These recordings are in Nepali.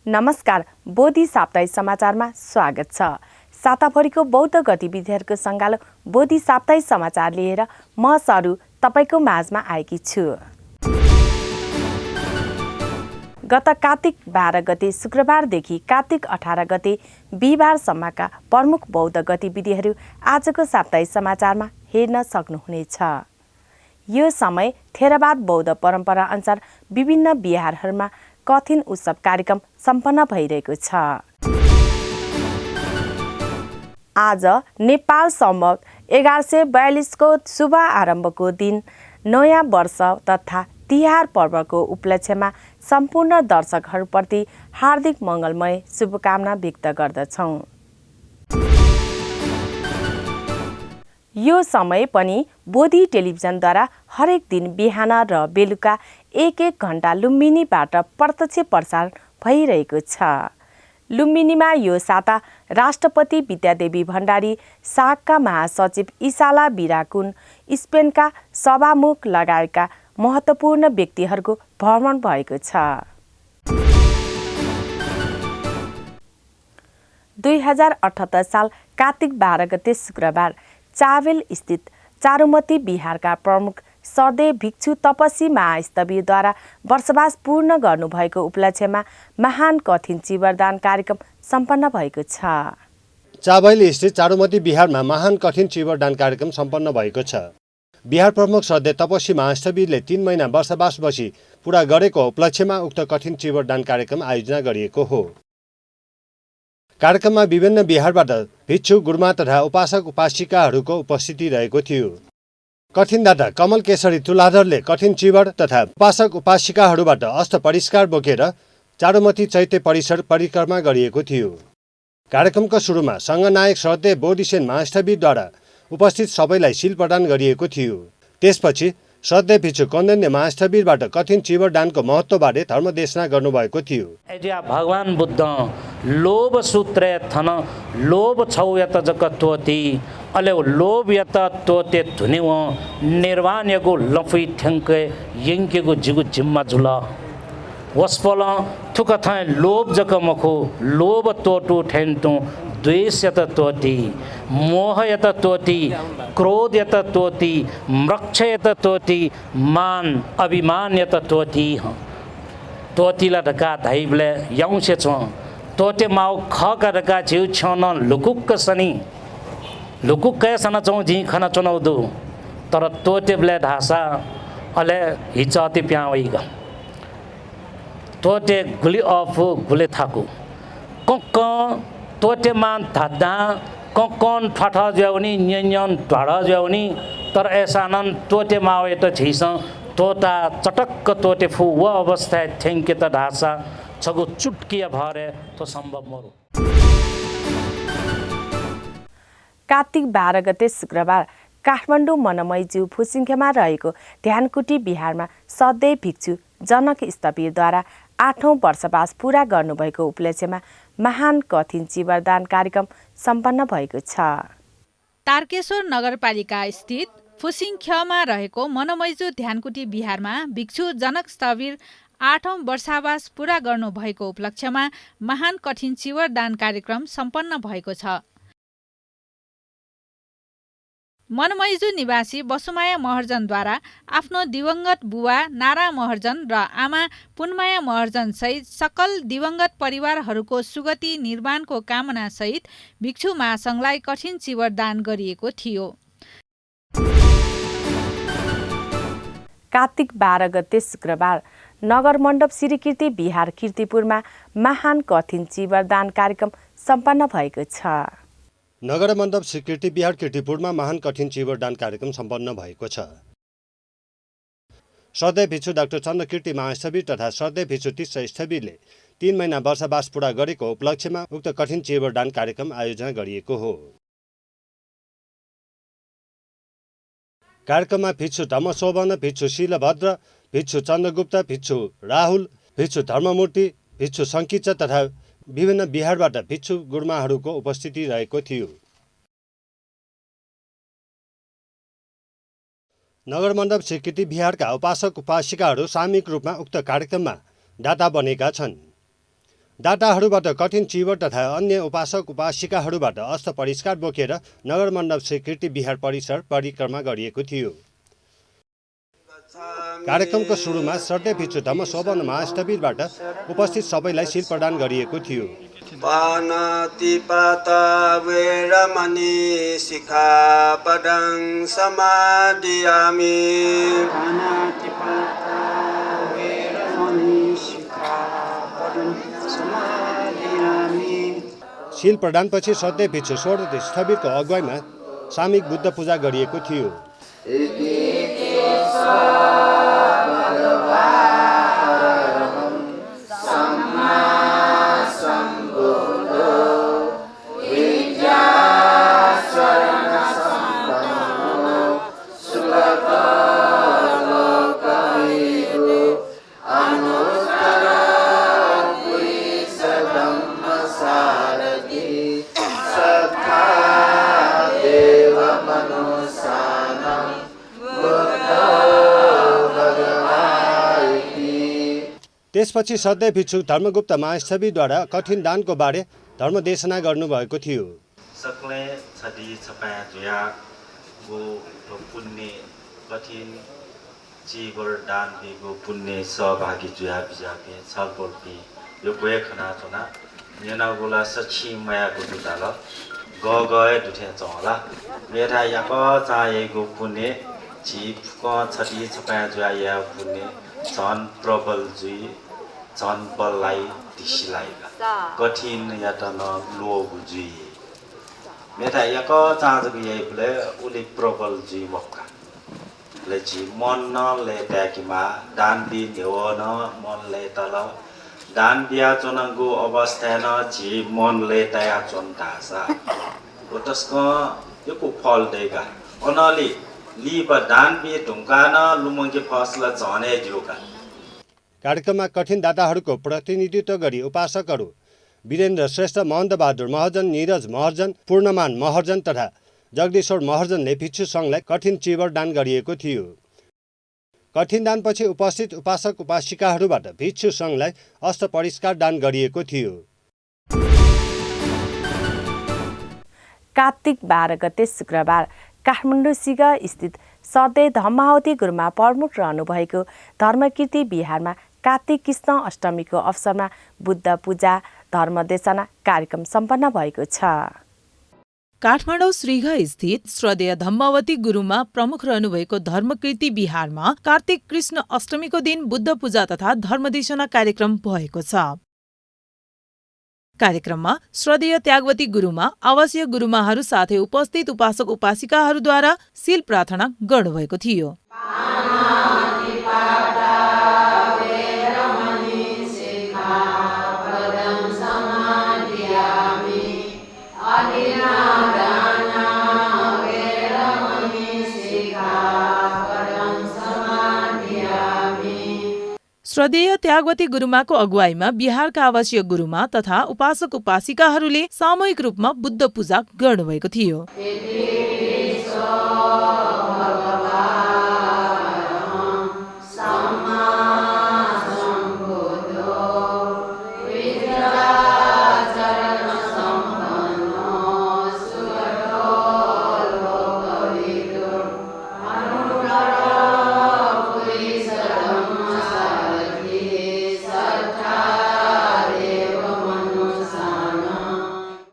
नमस्कार, बोधि साप्ताहिक समाचारमा स्वागत छ। साताभरिको बौद्ध गतिविधिहरूको सङ्गालो बोधि साप्ताहिक समाचार लिएर म सरू तपाईको माझमा आएकी छु। गत कार्तिक 12 गते शुक्रबारदेखि कार्तिक 18 गते बिहिबारसम्मका प्रमुख बौद्ध गतिविधिहरू आजको साप्ताहिक समाचारमा हेर्न सक्नुहुनेछ। यो समय थेरवाद बौद्ध परम्परा अनुसार विभिन्न बिहारहरूमा कठिन उत्सव कार्यक्रम सम्पन्न भइरहेको छ। आज नेपाल सम्वत 1142 को शुभ आरम्भको दिन नयाँ वर्ष तथा तिहार पर्वको उपलक्ष्यमा सम्पूर्ण दर्शकहरूप्रति हार्दिक मङ्गलमय शुभकामना व्यक्त गर्दछौँ। यो समय पनि बोधि टेलिभिजनद्वारा हरेक दिन बिहान र बेलुका 1-1 घण्टा लुम्बिनीबाट प्रत्यक्ष प्रसारण भइरहेको छ। लुम्बिनीमा यो साता राष्ट्रपति विद्यादेवी भण्डारी, सागका महासचिव इसाला बिराकुन, स्पेनका सभामुख लगायतका महत्त्वपूर्ण व्यक्तिहरूको भ्रमण भएको छ। 2078 साल कार्तिक 12 गते शुक्रबार चावेल स्थित चारुमती बिहारका प्रमुख सरदेव भिक्षु तपसी महास्थविरद्वारा वर्षवास पूर्ण गर्नुभएको उपलक्ष्यमा महान कठिन चिवरदान कार्यक्रम सम्पन्न भएको छ। चावेल स्थित चारुमती बिहारमा महान कठिन चिवरदान कार्यक्रम सम्पन्न भएको छ। बिहार प्रमुख सरदेव तपसी महास्थविरले 3 महिना वर्षवास बसी पूरा गरेको उपलक्ष्यमा उक्त कठिन चिवरदान कार्यक्रम आयोजना गरिएको हो। कार्यक्रममा विभिन्न बिहारबाट भिक्षु, गुरुमा तथा उपासक उपासिकाहरूको उपस्थिति रहेको थियो। कठिनदाता कमल केशरी तुलाधरले कठिन चिवर तथा उपासक उपासिकाहरूबाट अष्ट परिष्कार बोकेर चारुमती चैत्य परिसर परिक्रमा गरिएको थियो। कार्यक्रमको सुरुमा सङ्घनायक सरदेव बोधिसेन महास्थविरद्वारा उपस्थित सबैलाई सिल प्रदान गरिएको थियो। त्यसपछि सरदेव भिक्षु कौन्डिन्य महास्थविरबाट कठिन चिवरदानको महत्त्वबारे धर्मदेशना गर्नुभएको थियो। भगवान बुद्ध लोभ सूत्र थन लोभ छौ यत जगत्वती अले लोभ यत तोते धुनिव निर्वाण यगो लफी ठ्याङ्के यङ्केको जिगु जिम्मा झुल वस्पल थुक थाय लोभ जक मखो लोभ तोटु ठेन्तु द्वेष यत तोती मोह यत तोती क्रोध यत तोती मृक्ष यत तोती मान अभिमान यत तोती तोतीला ढका धाइबले याउँछे छ तोते माउ खका ढका जिउ छन लुकुक्क सनी लुकुक्क सन चौ झी खन चुनौदु तर तोते ब्ले ढासा अले हिचती प्यावैग तोते गुली अफ गुले थाकु कक तोते मान धादा ककन ठठ ज्याउनी न्यन ढड ज्याउनी तर ऐसानन तोते मावे त झिस तोता चटक्क तोते फु व अवस्था ठेङ्के त ढासा छगु चुटकिया भरे तो सम्भव मरु। कार्तिक 12 गते शुक्रबार काठमाडौँ मनमयज्यू फुसिङखेमा रहेको ध्यानकुटी बिहारमा सदैव भिक्षु जनक स्थविरद्वारा 8औं वर्षवास पूरा गर्नुभएको उपलक्ष्यमा महान कठिन चिवरदान कार्यक्रम सम्पन्न भएको छ। तारकेश्वर नगरपालिका स्थित फुसिङखेमा रहेको मनमयज्यू ध्यानकुटी बिहारमा भिक्षु जनक स्थविर 8औं वर्षावास पूरा गर्नुभएको उपलक्ष्यमा महान कठिन चिवरदान कार्यक्रम सम्पन्न भएको छ। मनमयज्यू निवासी बसुमाया महर्जनद्वारा आफ्नो दिवंगत बुवा नारा महर्जन र आमा पुनमाया महर्जन सहित सकल दिवंगत परिवारहरूको सुगति निर्माणको कामना सहित भिक्षु महासंघलाई कठिन चिवरदान गरिएको थियो। कार्तिक 12 गते शुक्रबार नगर मण्डप श्रीकीर्ति बिहार कीर्तिपुरमा महान कठिन चिवरदान कार्यक्रम सम्पन्न भएको छ। नगर मण्डप श्रीकीर्ति बिहार कीर्तिपुरमा महान कठिन चिवरदान कार्यक्रम सम्पन्न भएको छ। सरदेव भिक्षु डाक्टर चन्द्रकीर्ति महास्थविर तथा सरदेव भिक्षु तीर्थ स्थविरले 3 महिना वर्षवास पूरा गरेको उपलक्ष्यमा उक्त कठिन चिवरदान कार्यक्रम आयोजना गरिएको हो। कार्यक्रममा भिक्षु धर्मशोभन, भिक्षु शीलभद्र, भिक्षु चन्द्रगुप्त, भिक्षु राहुल, भिक्षु धर्ममूर्ति, भिक्षु सङ्किच तथा विभिन्न बिहारबाट भिक्षु गुरुमाहरूको उपस्थिति रहेको थियो। नगर मण्डप स्वीकृति बिहारका उपासक उपासिकाहरू सामूहिक रूपमा उक्त कार्यक्रममा दाता बनेका छन्। दाताहरूबाट कठिन चिवर तथा अन्य उपासक उपासिकाहरूबाट अस्त परिष्कार बोकेर नगर मण्डप श्री कीर्ति विहार परिसर परिक्रमा गरिएको थियो। कार्यक्रमको सुरुमा श्रद्धेय भिक्षु धम्मशोभन महास्थविरबाट उपस्थित सबैलाई शील प्रदान गरिएको थियो। पानातिपाता वेरमणि सिक्खापदं समादियामि। शील प्रदानपछि श्रद्धेय भिक्षु षोडश स्थविरको अगुवाईमा सामूहिक बुद्ध पूजा गरिएको थियो। त्यसपछि श्रद्धेय भिक्षु धर्मगुप्त महास्थविरद्वारा कठिन दानको बारे धर्मदेशना गर्नुभएको थियो। सकले छदी छपाया जुया गो पुण्य कठिन जीवर दान दिगो पुण्य सहभागी जुया बिजाके छलपोल्पी यो गोय खना चना नेना गोला सच्ची माया को दुताल ग गए दुथे चला मेरा याक चाहेको पुण्य जीव क छदी छपाया जुया या पुण्य झन प्रबल जुई झन बललाई दिसिलाइगा कठिन यातन लोभ जुई मेरा याक चाहको यही बोले उले प्रबल जुई मक्का ले जी मन न ले त्याकीमा दान दि नेव न मन ले तल दान बिया चोनगो अवस्था न जी मन ले तया चोन तासा ओतस्को यो फल देगा अनली लिब दान बि ढुंका न लुमंगे फसल झने जोका। कार्यक्रममा कठिन दाताहरूको प्रतिनिधित्व गरी उपासकहरू वीरेन्द्र श्रेष्ठ, महन्त बहादुर महर्जन, निरज महर्जन, पूर्णमान महर्जन तथा जगदीश्वर महर्जनले भिक्षु सङ्घलाई कठिन चिवर दान गरिएको थियो। कठिन दानपछि उपस्थित उपासक उपासिकाहरूबाट भिक्षु सङ्घलाई अस्त परिष्कार दान गरिएको थियो। कार्तिक 12 गते शुक्रबार काठमाडौँ सिगा स्थित श्रद्धेय धम्मावती गुरुमा प्रमुख रहनुभएको धर्मकीर्ति विहारमा कार्तिक कृष्ण अष्टमीको अवसरमा बुद्ध पूजा धर्मदेशना कार्यक्रम सम्पन्न भएको छ। काठमाडौँ श्रीघा स्थित श्रद्धेय धम्मावती गुरुमा प्रमुख रहनुभएको धर्मकीर्ति विहारमा कार्तिक कृष्ण अष्टमीको दिन बुद्ध पूजा तथा धर्मदेशना कार्यक्रम भएको छ। कार्यक्रममा श्रद्धेय त्यागवती गुरुमा, आवासीय गुरुमाहरू साथै उपस्थित उपासक उपासिकाहरूद्वारा शील प्रार्थना गर्नुभएको थियो। श्रद्धेय त्यागवती गुरुमाको अगुवाईमा बिहारका आवासीय गुरुमा तथा उपासक उपासिकाहरूले सामूहिक रूपमा बुद्ध पूजा गर्नुभएको थियो।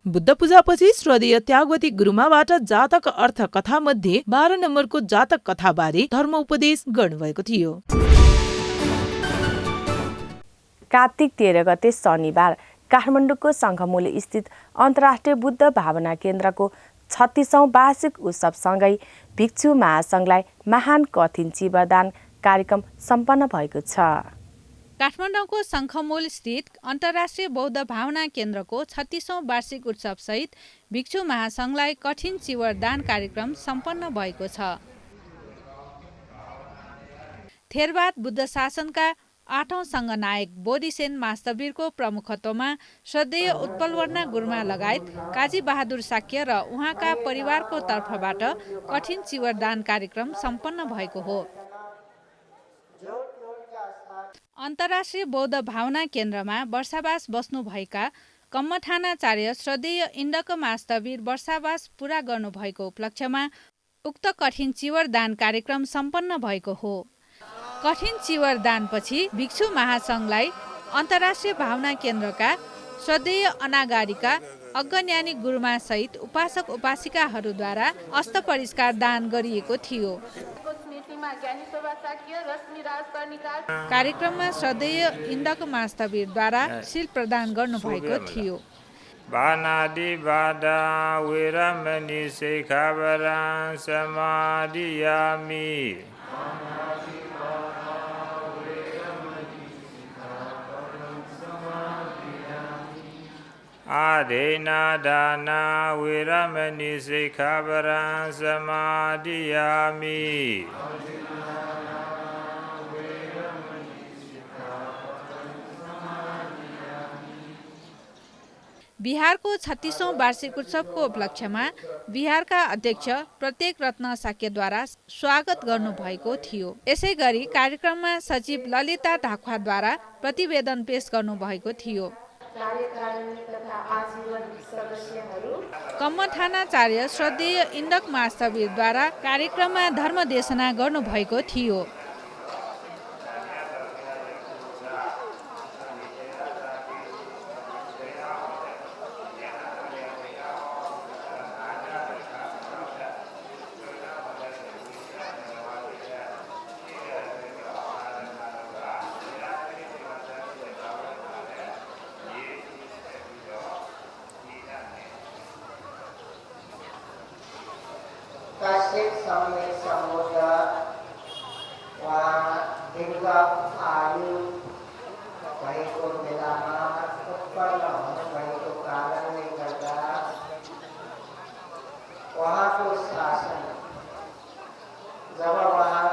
बुद्ध पूजापछि श्रद्धेय त्यागवती गुरुमाबाट जातक अर्थ कथा मध्ये 12 नम्बरको जातक कथाबारे धर्म उपदेश गर्नुभएको थियो। कार्तिक 13 गते शनिबार काठमाडौँको सङ्घमूल स्थित अन्तर्राष्ट्रिय बुद्ध भावना केन्द्रको 36औं वार्षिक उत्सवसँगै भिक्षु महासङ्घलाई महान कठिन चिवरदान कार्यक्रम सम्पन्न भएको छ। काठमाडौँको शङ्खमूल स्थित अन्तर्राष्ट्रिय बौद्ध भावना केन्द्रको 36औं वार्षिक उत्सवसहित भिक्षु महासङ्घलाई कठिन चिवरदान कार्यक्रम सम्पन्न भएको छ। थेरवाद बुद्ध शासनका 8औं सङ्घनायक बोधिसेन मास्तवीरको प्रमुखत्वमा श्रद्धेय उत्पलवर्णा गुरुमा लगायत काजी बहादुर साक्य र उहाँका परिवारको तर्फबाट कठिन चिवरदान कार्यक्रम सम्पन्न भएको हो। अन्तर्राष्ट्रिय बौद्ध भावना केन्द्रमा वर्षावास बस्नुभएका कम्मठानाचार्य श्रद्धेय इण्डकमास्तवीर वर्षावास पूरा गर्नुभएको उपलक्ष्यमा उक्त कठिन चिवर दान कार्यक्रम सम्पन्न भएको हो। कठिन चिवर दानपछि भिक्षु महासङ्घलाई अन्तर्राष्ट्रिय भावना केन्द्रका श्रद्धेय अनागारिका अज्ञज्ञानी गुरुमा सहित उपासक उपासिकाहरूद्वारा अस्तपरिष्कार दान गरिएको थियो। कार्यक्रममा श्रद्धेय इण्डकमास्तवीरद्वारा शील प्रदान गर्नुभएको थियो। बानादि बादा विरमणि सिक्खापदं समादियामि। आदेना दाना विरमणि सिक्खापदं समादियामि। बिहारको 36औं वार्षिक उत्सवको उपलक्ष्यमा बिहारका अध्यक्ष प्रत्येक रत्न साक्यद्वारा स्वागत गर्नुभएको थियो। यसै गरी कार्यक्रममा सचिव ललिता ढाक्वाद्वारा प्रतिवेदन पेश गर्नुभएको थियो। कम्मठानाचार्य श्रद्धेय इण्डकमास्तवीरद्वारा कार्यक्रममा धर्मदेशना गर्नुभएको थियो। काश्यप समय समुद्र वहाँ दीर्घ आयु भएको बेलामा उत्पन्न हुनुभएको कारणले गर्दा उहाँको शासन जब उहाँ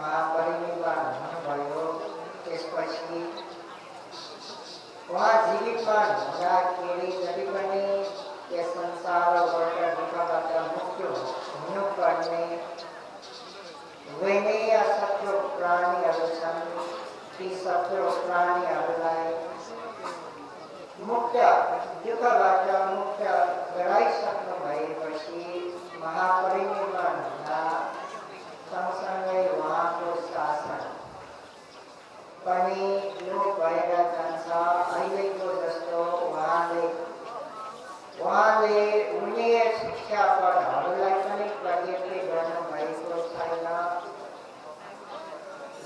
महापरिनिर्वाण हुनुभयो त्यसपछि उहाँ जीवितमा हुँदाखेरि जति पनि यस संसारबाट दुःखबाट मुक्त हुनुपर्ने वैनेय शत्रु प्राणीहरू छन्। ती शत्रु प्राणीहरूलाई मुक्त दुःखबाट मुक्त गराइसक्नु भएपछि महापरिनिर्वाण हुँदा सँगसँगै उहाँको शासन पनि लोप भएर जान्छ। अहिलेको जस्तो उहाँले उनीय शिक्षा पदहरूलाई पनि प्रगति गर्नुभएको छैन,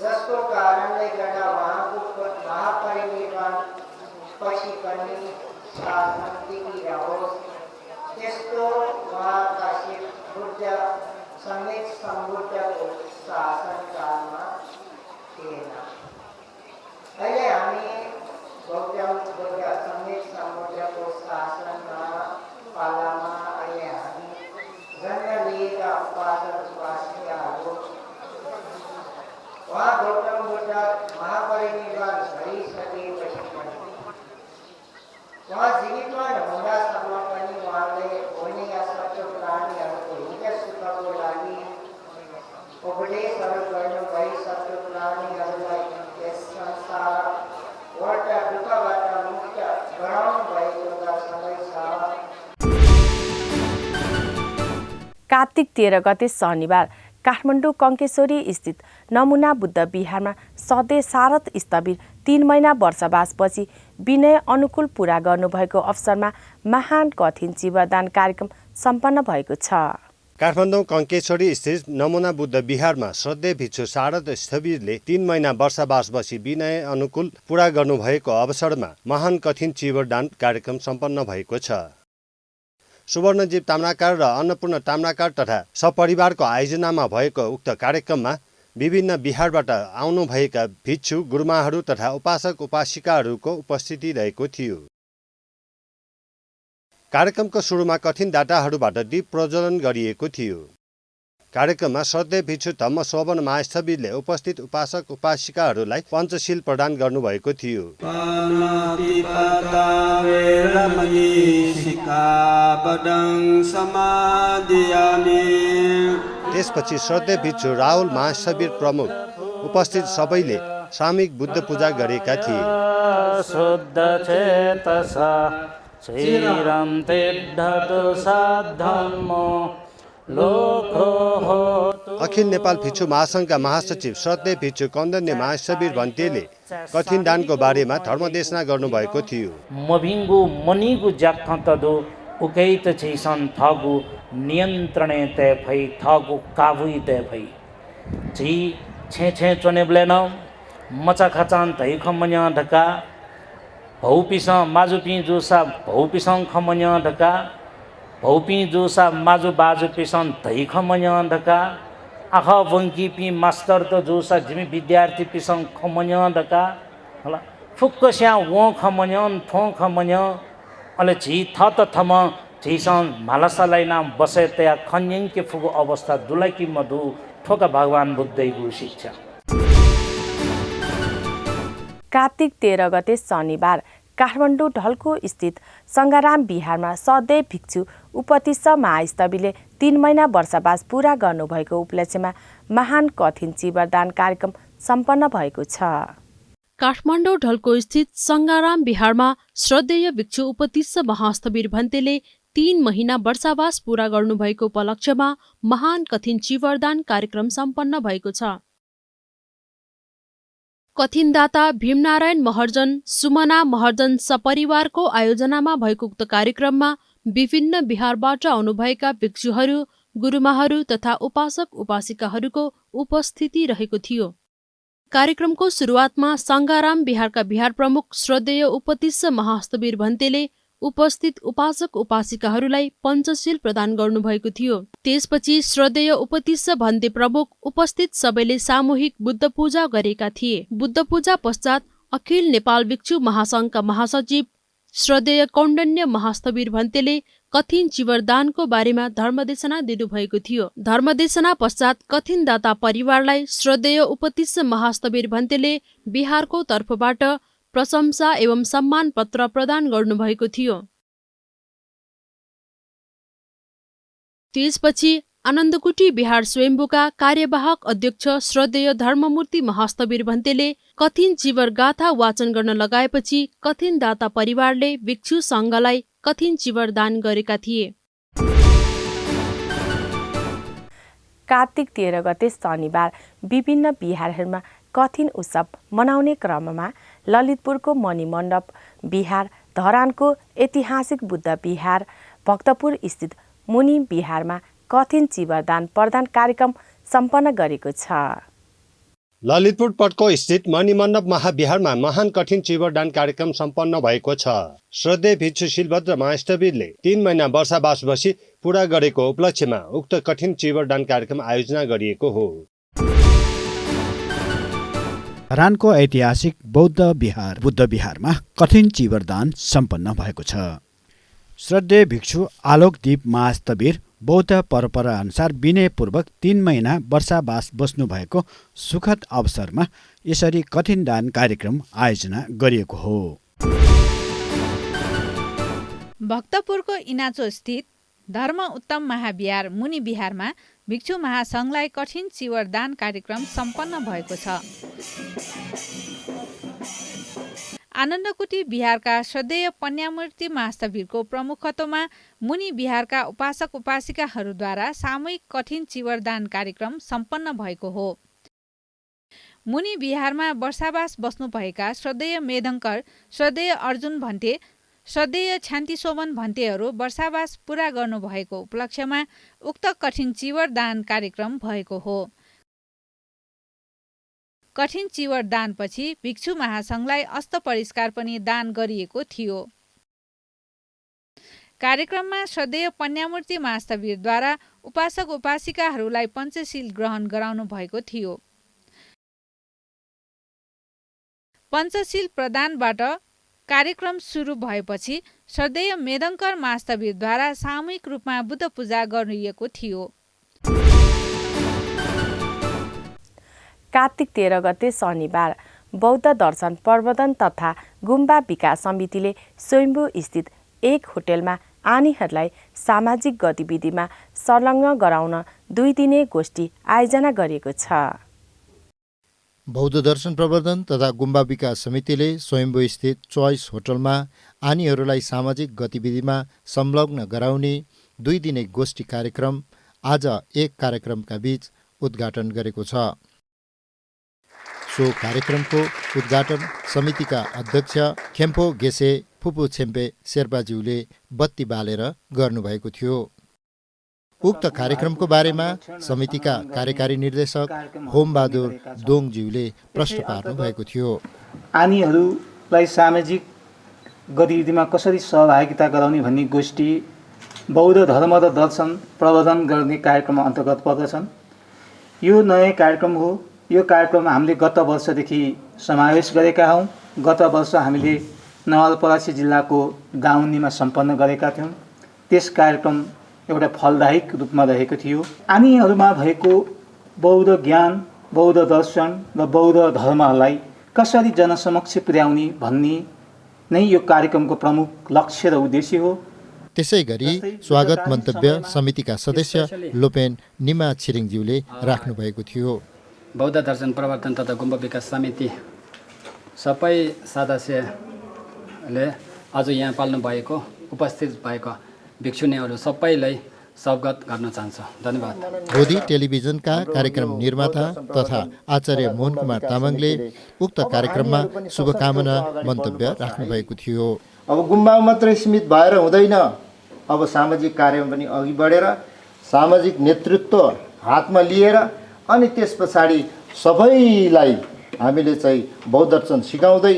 जसको कारणले गर्दा उहाँको महापरिनिर्वाण पछि पनि शासन टिकिरहोस् त्यस्तो उहाँका बुद्ध समेत सम्बुद्धको शासनकालमा थिएन। अहिले हामी गौतम बुद्ध समेत सम्बुद्धको शासनमा पालामा अहिले हामी जन्म लिएका उपासक उपासिकाहरू उहाँ गौतम बुद्ध महापरिनिर्वाण भइसकेपछि पनि उहाँ जीवितमा हुँदासम्म पनि उहाँले हुने या शत्रु प्राणीहरूको हित सुखको लागि उपदेशहरू गर्नुभई शत्रु प्राणीहरूलाई यस संसारबाट दुःखबाट मुक्त गराउनु भएको दर्शनै छ। कार्तिक 13 गते शनिबार काठमाडौँ कङ्केश्वरी स्थित नमुना बुद्ध विहारमा सधैँ सारथ स्थविर 3 महिना वर्षवासपछि विनय अनुकूल पूरा गर्नुभएको अवसरमा महान कठिन चिवरदान कार्यक्रम सम्पन्न भएको छ। काठमाडौँ कङ्केश्वरी स्थित नमुना बुद्ध विहारमा श्रद्धेय भिक्षु शारद स्थविरले 3 महिना वर्षवासपछि विनय अनुकूल पूरा गर्नुभएको अवसरमा महान कठिन चिवरदान कार्यक्रम सम्पन्न भएको छ। सुवर्णजीव ताम्राकार र अन्नपूर्ण ताम्राकार तथा सपरिवारको आयोजनामा भएको उक्त कार्यक्रममा विभिन्न बिहारबाट आउनुभएका भिक्षु गुरुमाहरू तथा उपासक उपासिकाहरूको उपस्थिति रहेको थियो। कार्यक्रमको सुरुमा कठिन दाताहरूबाट दीप प्रज्वलन गरिएको थियो। कार्यक्रममा श्रद्धेय भिक्षु धम्म शोभन महास्थविरले उपस्थित उपासक उपासिकाहरूलाई पञ्चशील प्रदान गर्नुभएको थियो। त्यसपछि श्रद्धेय भिक्षु राहुल महास्थविर प्रमुख उपस्थित सबैले सामूहिक बुद्ध पूजा गरेका थिए। शुद्ध चेतसा श्रीराम तिड्ढतु साधम्मो लोको होतु। अखिल नेपाल भिक्षु महासङ्घका महासचिव श्रद्धेय भिक्षु कन्दन्य महाशबीर भन्तेले कठिन दानको बारेमा धर्मदेशना गर्नुभएको थियो। मभिङ्गु मनिगु ज्याखतदु उकैत छैसन थगु नियन्त्रणे तय भई थगु काबुई तय भई छि छे छे चोने ब्लेन मचा खचान तै खमन्या ढका भौपिस माजुपी जोसा भौपिसं खमन्या ढका भौपी जोसा माजु बाजु पिसन तै खमन्या ढका आख वंकी पी मास्टर त जोसा जिमी विद्यार्थी पिसं खमन्या ढका होला फुक्क स्या वो खमन्यन थो खमन्या अले झी थ त थम झीसन मालसालाई नाम बसे तया खन्यङ के फुगो अवस्था दुलाकी मधु ठोका भगवान बुद्धैको शिक्षा। कार्तिक 13 गते शनिबार काठमाडौँ ढल्को स्थित सङ्गाराम बिहारमा सधैँ भिक्षु उपतिस्स महास्तवीले 3 महिना वर्षवास पूरा गर्नुभएको उपलक्ष्यमा महान कठिन चिवरदान कार्यक्रम सम्पन्न भएको छ। काठमाडौँ ढल्को स्थित सङ्गाराम बिहारमा श्रद्धेय भिक्षु उपतिस्स महास्तवीर भन्तेले 3 महिना वर्षावास पूरा गर्नुभएको उपलक्ष्यमा महान कठिन चिवरदान कार्यक्रम सम्पन्न भएको छ। कठिनदाता भीमनारायण महर्जन सुमना महर्जन सपरिवारको आयोजनामा भएको उक्त कार्यक्रममा विभिन्न बिहारबाट आउनुभएका भिक्षुहरू गुरुमाहरू तथा उपासक उपासिकाहरूको उपस्थिति रहेको थियो। कार्यक्रमको सुरुवातमा सङ्गाराम बिहारका बिहार प्रमुख श्रद्धेय उपतिस्स महास्तवीर भन्तेले उपस्थित उपासक उपासिकाहरूलाई पञ्चशील प्रदान गर्नुभएको थियो। त्यसपछि श्रद्धेय उपतिस्स भन्ते प्रमुख उपस्थित सबैले सामूहिक बुद्ध पूजा गरेका थिए। बुद्ध पूजा पश्चात अखिल नेपाल भिक्षु महासङ्घका महासचिव श्रद्धेय कौण्डन्य महास्तवीर भन्तेले कठिन चिवरदानको बारेमा धर्मदेशना दिनुभएको थियो। धर्मदेशना पश्चात कठिनदाता परिवारलाई श्रद्धेय उपतिस्स महास्तवीर भन्तेले बिहारको तर्फबाट प्रशंसा एवं सम्मान पत्र प्रदान गर्नुभएको थियो। त्यसपछि आनन्दकुटी बिहार स्वयम्भूका कार्यवाहक अध्यक्ष श्रद्धेय धर्ममूर्ति महास्तवीर भन्तेले कठिन चिवर गाथा वाचन गर्न लगाएपछि कठिनदाता परिवारले भिक्षु सङ्घलाई कठिन चिवर दान गरेका थिए। कार्तिक 13 गते शनिबार विभिन्न बिहारहरूमा कठिन उत्सव मनाउने क्रममा ललितपुरको मणिमण्डप बिहार, धरानको ऐतिहासिक बुद्ध बिहार, भक्तपुर स्थित मुनि बिहारमा कठिन चिवरदान प्रदान कार्यक्रम सम्पन्न गरेको छ। ललितपुर पटको स्थित मणिमण्डप महाविहारमा महान कठिन चिवरदान कार्यक्रम सम्पन्न भएको छ। श्रद्धेय भिक्षु शिलभद्र महास्तवीरले 3 महिना वर्षावास बसी पूरा गरेको उपलक्ष्यमा उक्त कठिन चिवरदान कार्यक्रम आयोजना गरिएको हो। धरानको ऐतिहासिक बौद्ध विहार बुद्ध विहारमा कठिन चिवरदान सम्पन्न भएको छ। श्रद्धेय भिक्षु आलोकदीप महास्तवीर बौद्ध परम्परा अनुसार विनयपूर्वक 3 महिना वर्षावास बस्नु भएको सुखद अवसरमा यसरी कठिन दान कार्यक्रम आयोजना गरिएको हो। भक्तपुरको इनाचो स्थित धर्म उत्तम महाविहार मुनि विहारमा भिक्षु महासङ्घलाई कठिन चिवरदान कार्यक्रम सम्पन्न भएको छ। आनन्दकुटी बिहारका श्रद्धेय पन्यामूर्ति महास्तवीरको प्रमुखत्वमा मुनि बिहारका उपासक उपासिकाहरूद्वारा सामूहिक कठिन चिवरदान कार्यक्रम सम्पन्न भएको हो। मुनि बिहारमा वर्षावास बस्नुभएका श्रद्धेय मेदङ्कर, श्रद्धेय अर्जुन भन्ते, श्रद्धेय छान्तिशोभन भन्तेहरू वर्षावास पूरा गर्नुभएको उपलक्ष्यमा उक्त कठिन चिवरदान कार्यक्रम भएको हो। कठिन चिवरदानपछि भिक्षु महासङ्घलाई अस्त परिष्कार पनि दान गरिएको थियो। कार्यक्रममा श्रद्धेय पन्यामूर्ति महास्तवीरद्वारा उपासक उपासिकाहरूलाई पञ्चशील ग्रहण गराउनु भएको थियो। पञ्चशील प्रदानबाट कार्यक्रम सुरु भएपछि श्रद्धेय मेदङ्कर महास्तवीरद्वारा सामूहिक रूपमा बुद्ध पूजा गरिएको थियो। कार्तिक 13 गते शनिबार बौद्ध दर्शन प्रवर्धन तथा गुम्बा विकास समितिले स्वयम्भू स्थित एक होटेलमा आनीहरूलाई सामाजिक गतिविधिमा संलग्न गराउन 2 दिने गोष्ठी आयोजना गरेको छ। बौद्ध दर्शन प्रवर्धन तथा गुम्बा विकास समितिले स्वयम्भू स्थित चोइस होटलमा आनीहरूलाई सामाजिक गतिविधिमा संलग्न गराउने 2 दिने गोष्ठी कार्यक्रम आज एक कार्यक्रमका बीच उद्घाटन गरेको छ। सो कार्यक्रमको उद्घाटन समितिका अध्यक्ष खेम्पो गेसे फुपू छेम्पे शेर्पाज्यूले बत्ती बालेर गर्नुभएको थियो। उक्त कार्यक्रमको बारेमा समितिका कार्यकारी निर्देशक होमबहादुर दोङज्यूले प्रश्न पार्नु भएको थियो। आनीहरूलाई सामाजिक गतिविधिमा कसरी सहभागिता गराउने भन्ने गोष्ठी बौद्ध धर्म र दर्शन प्रवर्धन गर्ने कार्यक्रम अन्तर्गत पर्दछन्। यो नयाँ कार्यक्रम हो। यो कार्यक्रम हामीले गत वर्षदेखि समावेश गरेका हौँ। गत वर्ष हामीले नवलपरासी जिल्लाको गाउँनीमा सम्पन्न गरेका थियौँ। त्यस कार्यक्रम एउटा फलदायक रूपमा रहेको थियो। आनीहरूमा भएको बौद्ध ज्ञान, बौद्ध दर्शन र बौद्ध धर्मलाई कसरी जनसमक्ष पुर्याउने भन्ने नै यो कार्यक्रमको प्रमुख लक्ष्य र उद्देश्य हो। त्यसै गरी स्वागत मन्तव्य समितिका सदस्य लोपेन निमा छिरिङज्यूले राख्नु भएको थियो। बौद्ध दर्शन प्रवर्धन तथा गुम्बा विकास समिति सबै सदस्यले आज यहाँ पाल्नु भएको उपस्थित भएको भिक्षुनीहरू सबैलाई स्वागत गर्न चाहन्छु। धन्यवाद। बोधी टेलिभिजनका कार्यक्रम निर्माता तथा आचार्य मोहन कुमार तामाङले उक्त कार्यक्रममा शुभकामना मन्तव्य राख्नु भएको थियो। अब गुम्बामा मात्रै सीमित भएर हुँदैन। अब सामाजिक कार्यमा पनि अघि बढेर सामाजिक नेतृत्व हातमा लिएर अनि त्यस पछाडि सबैलाई हामीले चाहिँ बौद्ध दर्शन सिकाउँदै,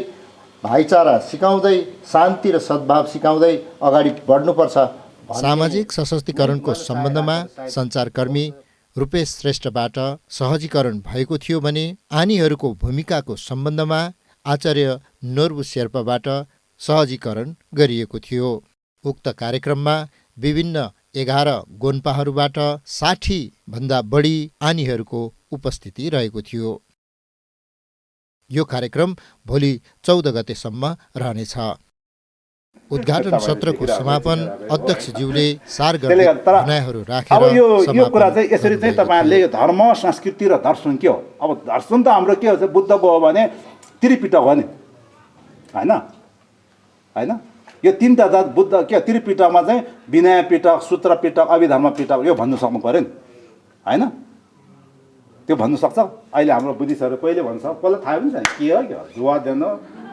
भाइचारा सिकाउँदै, शान्ति र सद्भाव सिकाउँदै अगाडि बढ्नुपर्छ। सामाजिक सशक्तिकरणको सम्बन्धमा सञ्चारकर्मी रूपेश श्रेष्ठबाट सहजीकरण भएको थियो भने आनीहरूको भूमिकाको सम्बन्धमा आचार्य नोर्बु शेर्पाबाट सहजीकरण गरिएको थियो। उक्त कार्यक्रममा विभिन्न 11 गोन्पाहरूबाट 60 भन्दा बढी आनीहरूको उपस्थिति रहेको थियो। यो कार्यक्रम भोलि 14 गतेसम्म रहनेछ। उद्घाटन सत्रको समापन अध्यक्षज्यूले सार गर्ने भनाइहरू राखेर अब यो कुरा चाहिँ यसरी चाहिँ तपाईहरुले यो धर्म, संस्कृति र दर्शन के हो? अब दर्शन त हाम्रो के हो? बुद्धको हो भने त्रिपिटक हो नि, हैन? यो तीनटा जात बुद्ध के त्रिपिटकमा चाहिँ विनय पिटक, सूत्र पिटक, अभिधर्म पिटक यो भन्नु सक्नु पर्यो नि, हैन? त्यो भन्नु सक्छ? अहिले हाम्रो बुद्धिस्टहरु कहिले भन्छ? कसलाई थाहा पनि छैन के हो के हो? जुवा देन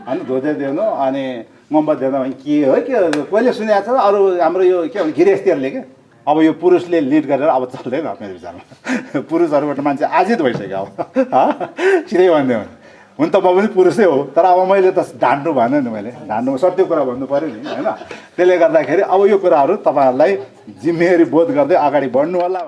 अनि धोजे देन अनि मोमबत देन भने के हो के कहिले सुनेको छ? अरु हाम्रो यो के भन्छ गृहस्थीहरुले के अब यो पुरुषले लिड गरेर अब चल्दैन मेरो विचारमा। पुरुषहरुबाट मान्छे आजित भइसक्यो अब। सिधै भन्दै हो हुन त म पनि पुरुषै हो, तर अब मैले त ढान्नु भएन नि, मैले ढान्नु सत्य कुरा भन्नु पर्यो नि, हैन? त्यसले गर्दाखेरि अब यो कुराहरू तपाईहरुलाई जिम्मेवारी बोध गर्दै अगाडि बढ्नु होला।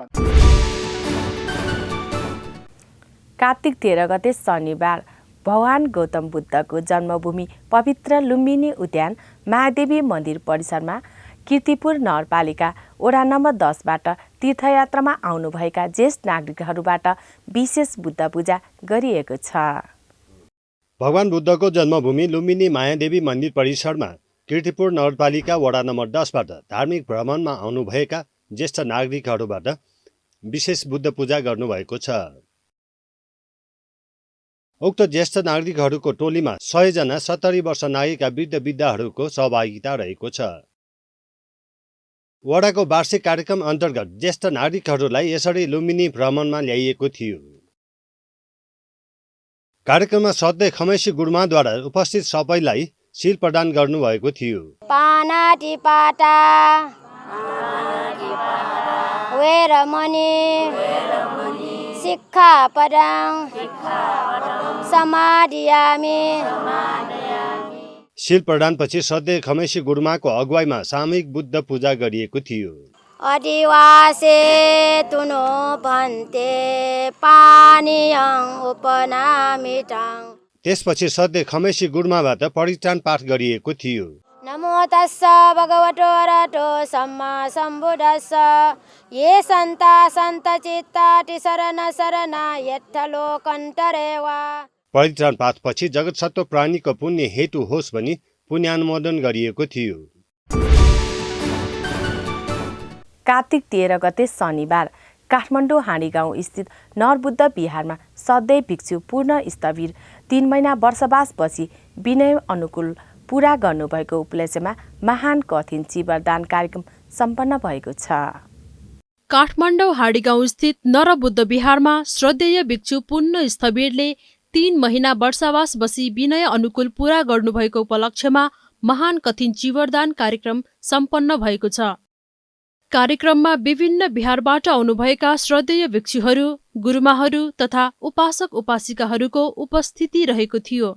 कार्तिक 13 गते शनिबार भगवान गौतम बुद्धको जन्मभूमि पवित्र लुम्बिनी उद्यान महादेवी मन्दिर परिसरमा कीर्तिपुर नगरपालिका वडा नम्बर 10बाट तीर्थयात्रामा आउनुभएका ज्येष्ठ नागरिकहरूबाट विशेष बुद्ध पूजा गरिएको छ। भगवान बुद्धको जन्मभूमि लुम्बिनी मायादेवी मन्दिर परिसरमा कीर्तिपुर नगरपालिका वडा नम्बर 10बाट धार्मिक भ्रमणमा आउनुभएका ज्येष्ठ नागरिकहरूबाट विशेष बुद्ध पूजा गर्नुभएको छ। उक्त ज्येष्ठ नागरिकहरूको टोलीमा 100 जना 70 वर्ष नागेका वृद्धहरूको सहभागिता रहेको छ। वडाको वार्षिक कार्यक्रम अन्तर्गत ज्येष्ठ नागरिकहरूलाई यसरी लुम्बिनी भ्रमणमा ल्याइएको थियो। कार्यक्रममा सधैँ खमेसी गुरुमाद्वारा उपस्थित सबैलाई सिल प्रदान गर्नुभएको थियो। पानाटी पाटा वेरमणि सिक्खापदं समादियामि। सिल प्रदानपछि सधैँ खमेसी गुरुमाको अगुवाईमा सामूहिक बुद्ध पूजा गरिएको थियो। अधिवासे तुनो भन्ते पानीयं उपनामितं। त्यसपछि सधैँ खमेसी गुरुमाबाट परित्राण पाठ गरिएको थियो। नमो तस्स भगवतो अरहतो सम्मा सम्बुद्धस्स ये सन्ता सन्त चित्ताति शरण शरणा यत्थ लोकन्तरेवा। परित्राण पाठपछि जगत सत्व प्राणीको पुण्य हेतु होस् भनी पुण्यानुमोदन गरिएको थियो। कार्तिक 13 गते शनिबार काठमाडौँ हाँडीगाउँ स्थित नरबुद्ध विहारमा सधैँ भिक्षु पूर्ण स्थविर 3 महिना वर्षवासपछि विनय अनुकूल पूरा गर्नुभएको उपलक्ष्यमा महान कठिन चिवरदान कार्यक्रम सम्पन्न भएको छ। काठमाडौँ हाँडीगाउँ स्थित नरबुद्ध विहारमा श्रद्धेय भिक्षु पूर्ण स्थविरले 3 महिना वर्षावास बसी विनय अनुकूल पूरा गर्नुभएको उपलक्ष्यमा महान कठिन चिवरदान कार्यक्रम सम्पन्न भएको छ। कार्यक्रममा विभिन्न विहारबाट आउनुभएका श्रद्धेय भिक्षुहरू, गुरुमाहरू तथा उपासक उपासिकाहरूको उपस्थिति रहेको थियो।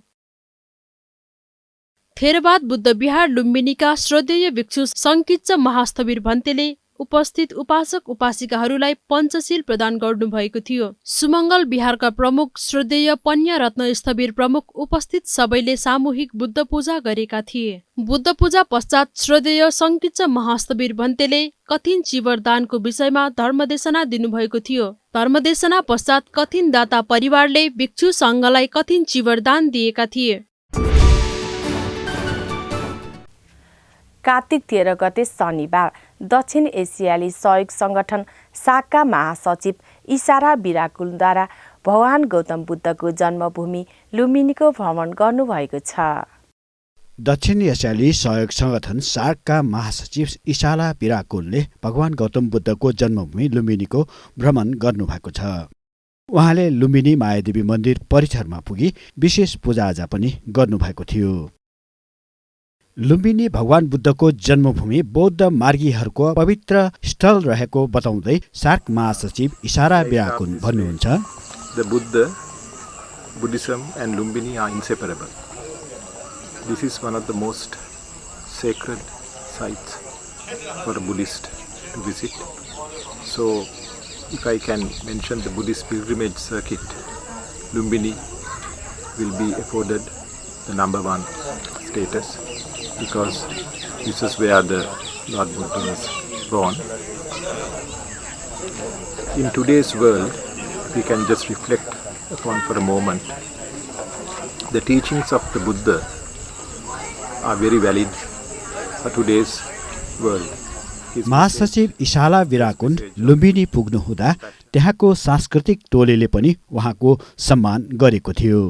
थेरवाद बुद्ध विहार लुम्बिनीका श्रद्धेय भिक्षु सङ्किच्च महास्थविर भन्तेले उपस्थित उपासक उपासिकाहरूलाई पञ्चशील प्रदान गर्नुभएको थियो। सुमङ्गल विहारका प्रमुख श्रद्धेय पन्या रत्न स्थविर प्रमुख उपस्थित सबैले सामूहिक बुद्ध पूजा गरेका थिए। बुद्ध पूजा पश्चात श्रद्धेय सङ्किच्च महास्थविर भन्तेले कठिन चिवरदानको विषयमा धर्मदेशना दिनुभएको थियो। धर्मदेशना पश्चात कठिन दाता परिवारले भिक्षु सङ्घलाई कठिन चिवरदान दिएका थिए। कार्तिक 13 गते शनिबार दक्षिण एसियाली सहयोग संगठन साका महासचिव इसारा बिराकुलद्वारा भगवान गौतम बुद्धको जन्मभूमि लुम्बिनीको भ्रमण गर्नुभएको छ। दक्षिण एसियाली सहयोग संगठन सार्कका महासचिव इसारा बिराकुलले भगवान गौतम बुद्धको जन्मभूमि लुम्बिनीको भ्रमण गर्नुभएको छ। उहाँले लुम्बिनी मायादेवी मन्दिर परिसरमा पुगी विशेष पूजाआजा पनि गर्नुभएको थियो। लुम्बिनी भगवान बुद्धको जन्मभूमि बौद्ध मार्गीहरूको पवित्र स्थल रहेको बताउँदै सार्क महासचिव इसारा बिराकुल भन्नुहुन्छ, The Buddha, Buddhism and Lumbini are inseparable. This is one of the most sacred sites for a Buddhist to visit. So, if I can mention the Buddhist pilgrimage circuit, Lumbini will be afforded the #1 status, because this is where the Lord Buddha was born. In today's world, we can just reflect upon for a moment. The teachings of the Buddha are very valid for today's world. महासचिव इसारा बिराकुल लुम्बिनी पुग्नुहुँदा त्यहाँको सांस्कृतिक टोलीले पनि उहाँको सम्मान गरेको थियो।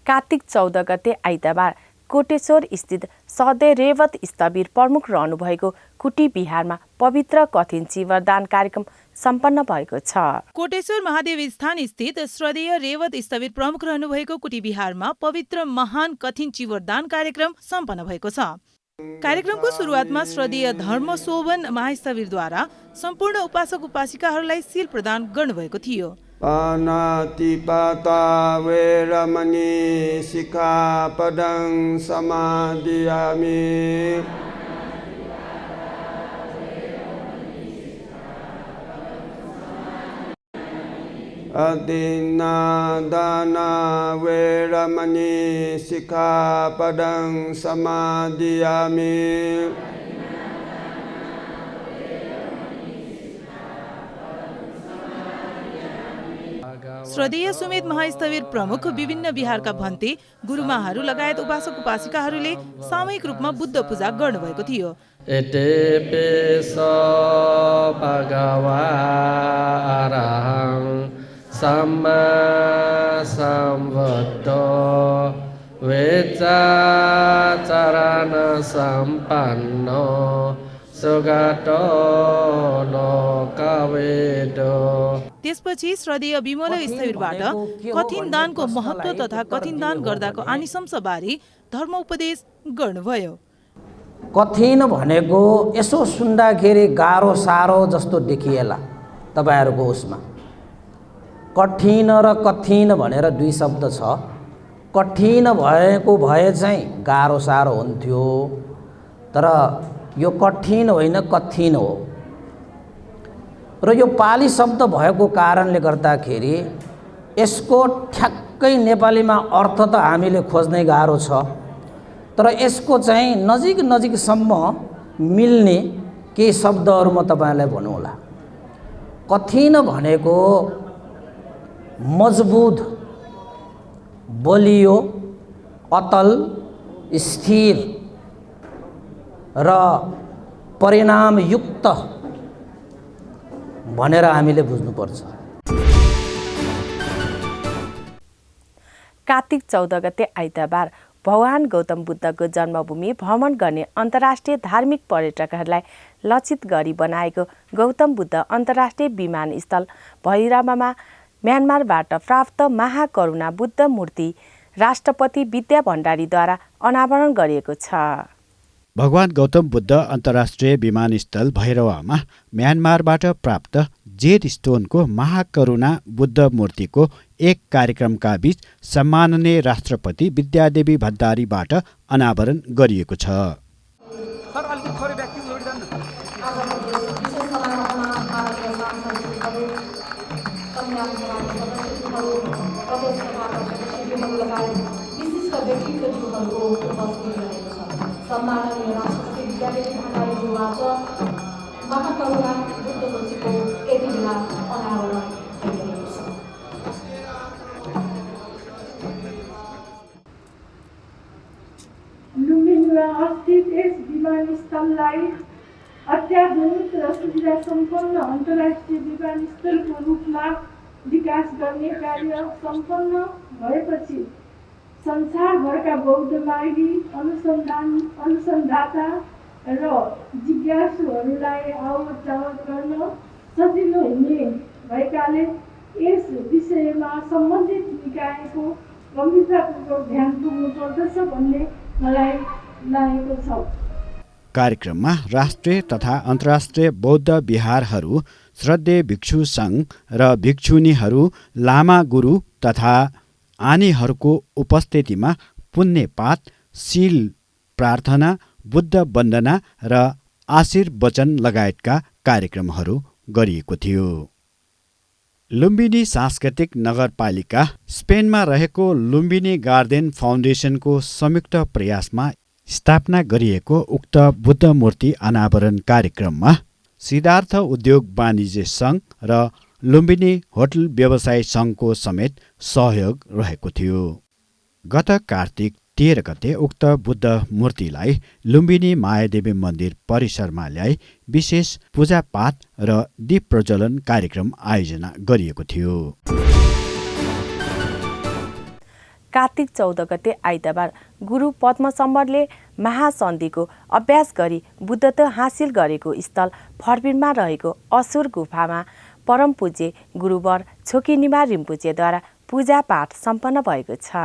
कार्तिक 14 गते आइतबार कोटेश्वर स्थित सधैँ रेवत स्थविर प्रमुख रहनुभएको कुटी विहारमा पवित्र कठिन चिवरदान कार्यक्रम सम्पन्न भएको छ। कोटेश्वर महादेव स्थान स्थित श्रद्धेय रेवत स्थविर प्रमुख रहनुभएको कुटी विहारमा पवित्र महान कठिन चिवरदान कार्यक्रम सम्पन्न भएको छ। कार्यक्रमको सुरुवातमा श्रद्धेय धर्मशोभन महास्थविरद्वारा सम्पूर्ण उपासक उपासिकाहरूलाई सील प्रदान गर्नुभएको थियो। पानातिपाता वेरमणि सिक्खापदं समादियामि। अदिन्नादाना वेरमणि सिक्खापदं समादियामि। श्रद्धेय सुमेध महास्थविर प्रमुख विभिन्न विहारका भन्ते गुरुमाहरू लगायत उपासक उपासिकाहरूले सामूहिक रूपमा बुद्ध पूजा गर्नुभएको थियो। भगवा अरहं सम्मा सम्बुद्धो वेचाचरण सम्पन्नो सुगतो लोकवेदो। त्यसपछि श्रद्धेय विमल स्थविरबाट कठिन दानको महत्त्व तथा कठिन दान गर्दाको आनिशंसबारे धर्म उपदेश गर्नुभयो। कठिन भनेको यसो सुन्दाखेरि गाह्रो साह्रो जस्तो देखिएला तपाईहरुको उसमा। कठिन र कठिन भनेर दुई शब्द छ। कठिन भएको भए चाहिँ गाह्रो साह्रो हुन्थ्यो, तर यो कठिन होइन कठिन हो। र यो पाली शब्द भएको कारणले गर्दाखेरि यसको ठ्याक्कै नेपालीमा अर्थ त हामीले खोज्नै गाह्रो छ, तर यसको चाहिँ नजिक नजिकसम्म मिल्ने केही शब्दहरू म तपाईलाई भनौँला। कठिन भनेको मजबुत, बलियो, अतल, स्थिर र परिणामयुक्त भनेर हामीले बुझ्नुपर्छ। कार्तिक 14 गते आइतबार भगवान गौतम बुद्धको जन्मभूमि भ्रमण गर्ने अन्तर्राष्ट्रिय धार्मिक पर्यटकहरूलाई लक्षित गरी बनाएको गौतम बुद्ध अन्तर्राष्ट्रिय विमानस्थल भैरवमा म्यानमारबाट प्राप्त महाकरुणा बुद्ध मूर्ति राष्ट्रपति विद्या भण्डारीद्वारा अनावरण गरिएको छ। भगवान गौतम बुद्ध अन्तर्राष्ट्रिय विमानस्थल भैरवमा म्यानमारबाट प्राप्त जेड स्टोनको महाकरुणा बुद्ध मूर्तिको एक कार्यक्रमका बीच सम्माननीय राष्ट्रपति विद्यादेवी भण्डारीबाट अनावरण गरिएको छ। सम्माननीय राष्ट्रपति विद्यादेवी भण्डारीज्यूबाट महाकरुणा बुद्ध मूर्तिको यति बेला अनावरण भइरहेको छ। लुम्बिनीमा अवस्थित यस विमानस्थललाई अत्याधुनिक र सुविधा सम्पन्न अन्तर्राष्ट्रिय विमानस्थलको रूपमा विकास गर्ने कार्य सम्पन्न भएपछि संसारभरका बौद्ध मार्गी अनुसन्धाता र जिज्ञासुहरूलाई आवत जावत गर्न सजिलो हुने भएकाले यस विषयमा सम्बन्धित निकायको गम्भीरतापूर्वक ध्यान पुग्नुपर्दछ भन्ने मलाई लागेको छ। कार्यक्रममा राष्ट्रिय तथा अन्तर्राष्ट्रिय बौद्ध विहारहरू, श्रद्धेय भिक्षु सङ्घ र भिक्षुनीहरू, लामा गुरु तथा आनीहरूको उपस्थितिमा पुण्यपाठ, शील प्रार्थना, बुद्ध वन्दना र आशीर्वचन लगायतका कार्यक्रमहरू गरिएको थियो। लुम्बिनी सांस्कृतिक नगरपालिका स्पेनमा रहेको लुम्बिनी गार्डन फाउन्डेसनको संयुक्त प्रयासमा स्थापना गरिएको उक्त बुद्ध मूर्ति अनावरण कार्यक्रममा सिद्धार्थ उद्योग वाणिज्य सङ्घ र लुम्बिनी होटल व्यवसाय सङ्घको समेत सहयोग रहेको थियो। गत कार्तिक 13 गते उक्त बुद्ध मूर्तिलाई लुम्बिनी मायादेवी मन्दिर परिसरमा ल्याई विशेष पूजापाठ र दीप प्रज्वलन कार्यक्रम आयोजना गरिएको थियो। कार्तिक 14 गते आइतबार गुरु पद्मसम्बरले महासन्धिको अभ्यास गरी बुद्धत्व हासिल गरेको स्थल फर्बिनमा रहेको असुर गुफामा परम पूज्य गुरुवर छोकीनिमा रिम्पुचेद्वारा पूजापाठ सम्पन्न भएको छ।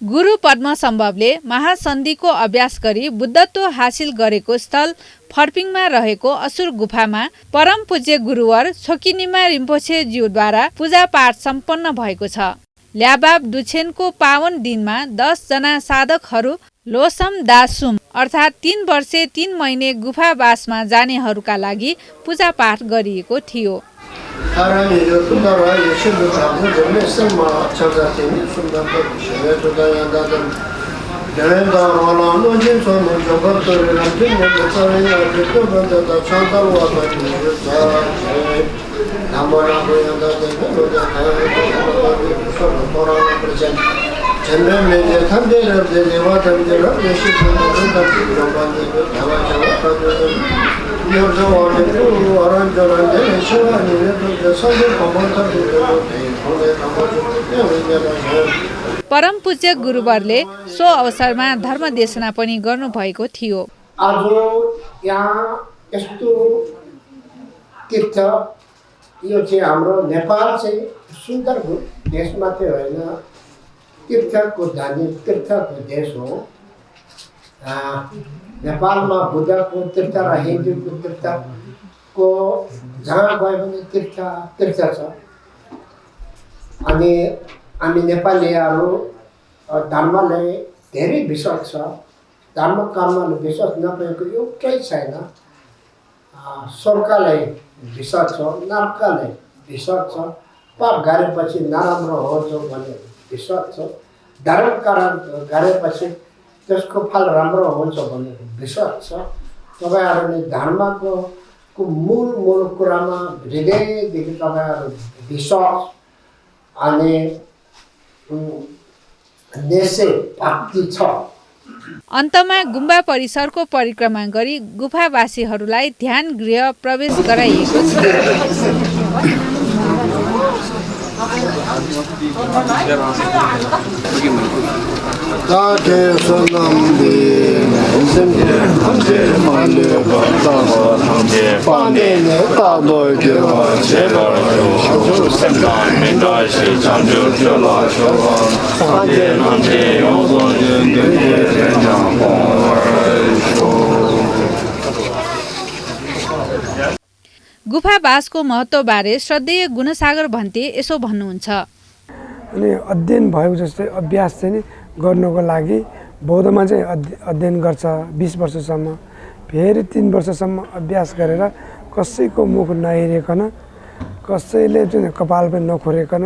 गुरु पद्मसम्भवले महासन्धिको अभ्यास गरी बुद्धत्व हासिल गरेको स्थल फर्पिङमा रहेको असुर गुफामा परम पूज्य गुरुवर छोकीनिमा रिम्पोछेज्यूद्वारा पूजापाठ सम्पन्न भएको छ। ल्याबाब दुछेनको पावन दिनमा 10 जना साधकहरू लोसम दासुम अर्थात् 3 वर्षे 3 महिने गुफावासमा जानेहरूका लागि पूजापाठ गरिएको थियो। परम पूज्य गुरुवरले सो अवसरमा धर्म देशना पनि गर्नुभएको थियो। आज यहाँ यस्तो तीर्थ यो चाहिँ हाम्रो नेपाल चाहिँ सुन्दर देश मात्रै होइन, तीर्थको धनी तीर्थको देश हो। नेपालमा बुद्धको तीर्थ र हिन्दूको तीर्थको जहाँ गयो भने तीर्थ छ। अनि हामी नेपालीहरू धर्मलाई धेरै विश्वास छ। धर्म कर्मले विश्वास नभएको एउटै छैन। स्वर्गलाई विश्वास छ, नर्कलाई विश्वास छ, पाप गरेपछि नराम्रो हुन्छ भन्ने विश्वास छ, धर्म कर्म गरेपछि त्यसको फल राम्रो हुन्छ भन्ने विश्वास छ। तपाईँहरूले धर्मको मूल कुरामा हृदयदेखि तपाईँहरू विश्वास अनि निश्चय भक्ति छ अन्तमा गुम्बा परिसरको परिक्रमा गरी गुफावासीहरूलाई ध्यान गृह प्रवेश गराइएको गुफावासको महत्त्वबारे श्रद्धेय गुणसागर भन्ते यसो भन्नुहुन्छ। अनि अध्ययन भएको जस्तै अभ्यास चाहिँ गर्नको लागि बौद्धमा चाहिँ अध्ययन गर्छ 20 वर्षसम्म, फेरि 3 वर्षसम्म अभ्यास गरेर कसैको मुख नहेरिकन, कसैले चाहिँ कपाल पनि नखोरिकन,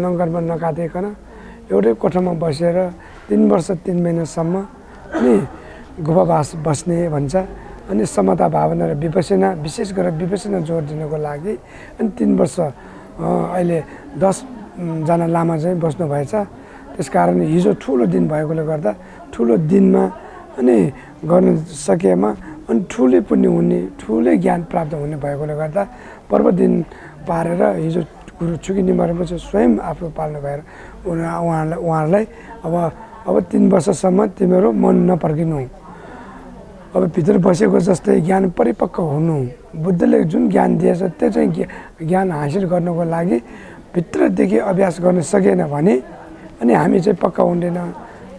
नगरमा नकाटिकन एउटै कोठामा बसेर 3 वर्ष 3 महिनासम्म अनि गुफावास बस्ने भन्छ। अनि समता भावना र विपसना, विशेष गरेर विपसना जोड दिनको लागि अनि 3 वर्ष अहिले 10 जना लामा चाहिँ बस्नुभएछ। त्यसकारण हिजो ठुलो दिन भएकोले गर्दा ठुलो दिनमा अनि गर्न सकेमा अनि ठुलै पुण्य हुने, ठुलै ज्ञान प्राप्त हुने भएकोले गर्दा पर्व दिन पारेर हिजो गुरु चुकिने मरेपछि स्वयं आफू पाल्नु भएर उहाँहरूलाई अब 3 वर्षसम्म तिमीहरू मन नपर्किनु, अब भित्र बसेको जस्तै ज्ञान परिपक्व हुनु, बुद्धले जुन ज्ञान दिएछ त्यो चाहिँ ज्ञान हासिल गर्नको लागि भित्रदेखि अभ्यास गर्न सकेन भने अनि हामी चाहिँ पक्का हुँदैन।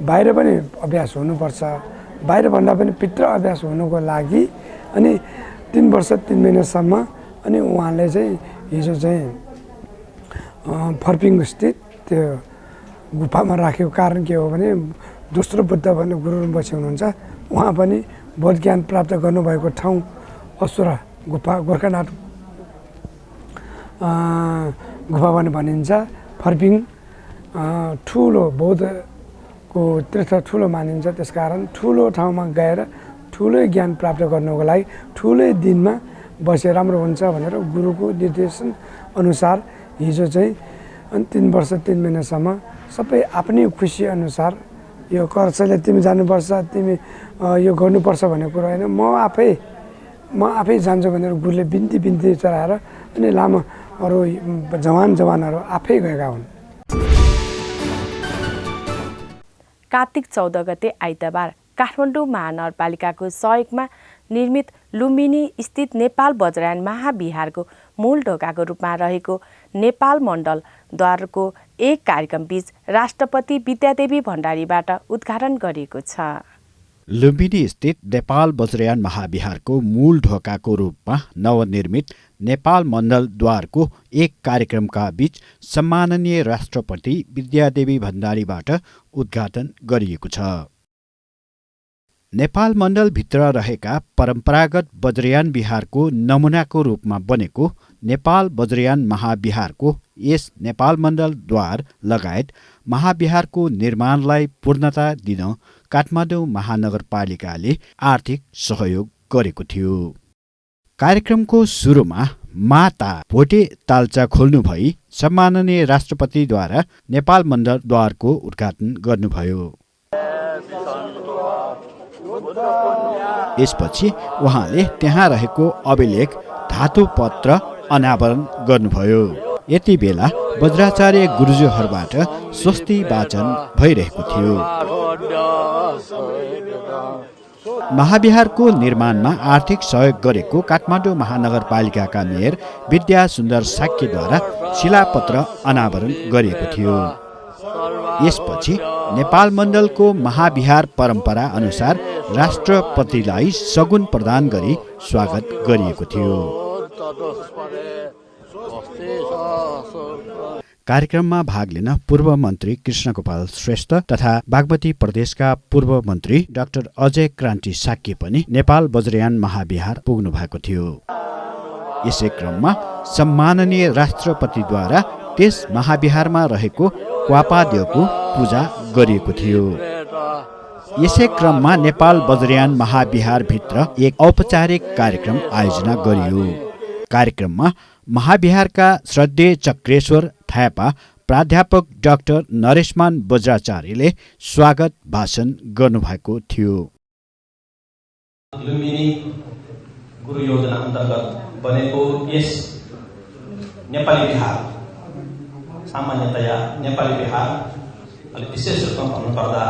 बाहिर पनि अभ्यास हुनुपर्छ, बाहिरभन्दा पनि भित्र अभ्यास हुनुको लागि अनि 3 वर्ष 3 महिनासम्म अनि उहाँले चाहिँ हिजो चाहिँ फर्पिङ स्थित त्यो गुफामा राखेको कारण के हो भने दोस्रो बुद्ध भन्ने गुरु बसी हुनुहुन्छ, उहाँ पनि बोध ज्ञान प्राप्त गर्नुभएको ठाउँ असुर गुफा, गोर्खानाथ गुफा पनि भनिन्छ। फर्पिङ ठुलो बौद्धको तीर्थ ठुलो मानिन्छ, त्यसकारण ठुलो ठाउँमा गएर ठुलै ज्ञान प्राप्त गर्नको लागि ठुलै दिनमा बसे राम्रो हुन्छ भनेर गुरुको निर्देशन अनुसार हिजो चाहिँ 3 वर्ष 3 महिनासम्म सबै आफ्नै खुसी अनुसार यो कर्सले तिमी जानुपर्छ, तिमी यो गर्नुपर्छ भन्ने कुरा होइन, म आफै जान्छु भनेर गुरुले बिन्ती चढाएर अनि लामाहरू जवानहरू आफै गएका हुन्। कार्तिक 14 गते आइतबार काठमाडौँ महानगरपालिकाको सहयोगमा निर्मित लुम्बिनी स्थित नेपाल वज्रयान महाविहारको मूल ढोकाको रूपमा रहेको नेपाल मण्डल द्वारको एक कार्यक्रमबीच राष्ट्रपति विद्यादेवी भण्डारीबाट उद्घाटन गरिएको छ। लुम्बिनी स्थित नेपाल वज्रयान महाविहारको मूल ढोकाको रूपमा नवनिर्मित नेपाल मण्डल द्वारको एक कार्यक्रमका बीच सम्माननीय राष्ट्रपति विद्यादेवी भण्डारीबाट उद्घाटन गरिएको छ। नेपाल मण्डलभित्र रहेका परम्परागत वज्रयान विहारको नमुनाको रूपमा बनेको नेपाल वज्रयान महाविहारको यस नेपाल मण्डल द्वार लगायत महाविहारको निर्माणलाई पूर्णता दिन काठमाडौँ महानगरपालिकाले आर्थिक सहयोग गरेको थियो। कार्यक्रमको सुरुमा माता भोटे ताल्चा खोल्नु भई सम्माननीय राष्ट्रपतिद्वारा नेपाल मण्डल द्वारको उद्घाटन गर्नुभयो। यसपछि उहाँले त्यहाँ रहेको अभिलेख धातुपत्र अनावरण गर्नुभयो। यति बेला वज्राचार्य गुरुज्यूहरूबाट स्वस्ति वाचन भइरहेको थियो। महाविहारको निर्माणमा आर्थिक सहयोग गरेको काठमाडौँ महानगरपालिकाका मेयर विद्या सुन्दर साक्यद्वारा शिलापत्र अनावरण गरिएको थियो। यसपछि नेपाल मण्डलको महाविहार परम्परा अनुसार राष्ट्रपतिलाई सगुन प्रदान गरी स्वागत गरिएको थियो। कार्यक्रममा भाग लिन पूर्व मन्त्री कृष्णगोपाल श्रेष्ठ तथा बागमती प्रदेशका पूर्व मन्त्री डाक्टर अजय क्रान्ति साक्य पनि नेपाल वज्रयान महाविहार पुग्नु भएको थियो। यसै क्रममा सम्माननीय राष्ट्रपतिद्वारा त्यस महाविहारमा रहेको क्वापादेवको पूजा गरिएको थियो। यसै क्रममा नेपाल वज्रयान महाविहारभित्र एक औपचारिक कार्यक्रम आयोजना गरियो। कार्यक्रममा महाविहारका श्रद्धेय चक्रेश्वर थापा प्राध्यापक डाक्टर नरेशमान बज्राचार्यले स्वागत भाषण गर्नुभएको थियो। लुम्बिनी गुरु योजना अन्तर्गत बनेको यस नेपाली बिहार, सामान्यतया नेपाली बिहार, अलिक विशेष रूपमा भन्नुपर्दा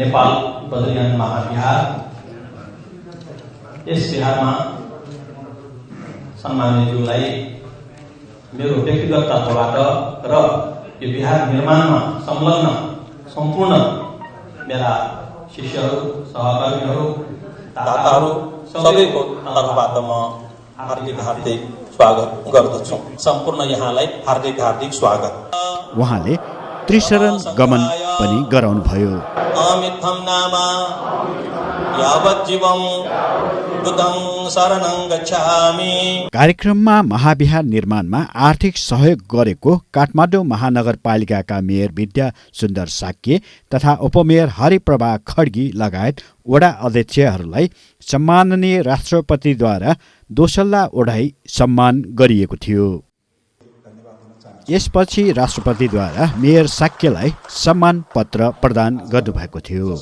नेपाल बद्रीनाथ महाविहार, यस बिहारमा सम्मानितज्यूलाई मेरो व्यक्तिगत तर्फबाट र यो बिहार निर्माणमा संलग्न सम्पूर्ण मेरा शिष्यहरू, सहकर्मीहरू, दाताहरू सबैको तर्फबाट म हार्दिक स्वागत गर्दछु। सम्पूर्ण यहाँलाई हार्दिक स्वागत। उहाँले त्रिशरण गमन पनि गराउनुभयो। अमित्थम नाम यावत् जीवम बुद्धं शरणं गच्छामि। कार्यक्रममा महाविहार निर्माणमा आर्थिक सहयोग गरेको काठमाडौँ महानगरपालिकाका मेयर विद्या सुन्दर साक्य तथा उपमेयर हरिप्रभा खड्गी लगायत वडा अध्यक्षहरूलाई सम्माननीय राष्ट्रपतिद्वारा दोसल्ला ओढाई सम्मान गरिएको थियो। यसपछि राष्ट्रपतिद्वारा मेयर साक्यलाई सम्मान पत्र प्रदान गर्नुभएको थियो।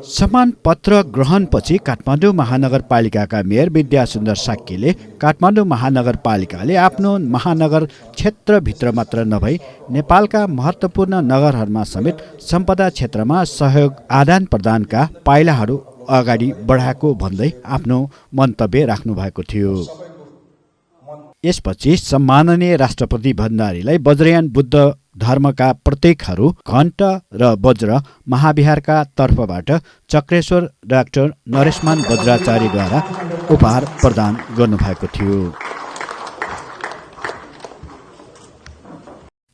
सम्मान पत्र ग्रहणपछि काठमाडौँ महानगरपालिकाका मेयर विद्या सुन्दर साक्यले काठमाडौँ महानगरपालिकाले आफ्नो महानगर क्षेत्रभित्र मात्र नभई नेपालका महत्त्वपूर्ण नगरहरूमा समेत सम्पदा क्षेत्रमा सहयोग आदान प्रदानका पाइलाहरू अगाडि बढाएको भन्दै आफ्नो मन्तव्य राख्नु भएको थियो। यसपछि सम्माननीय राष्ट्रपति भण्डारीलाई वज्रयान बुद्ध धर्मका प्रतीकहरू घण्ट र वज्र महाविहारका तर्फबाट चक्रेश्वर डाक्टर नरेशमान बज्राचार्यद्वारा उपहार प्रदान गर्नुभएको थियो।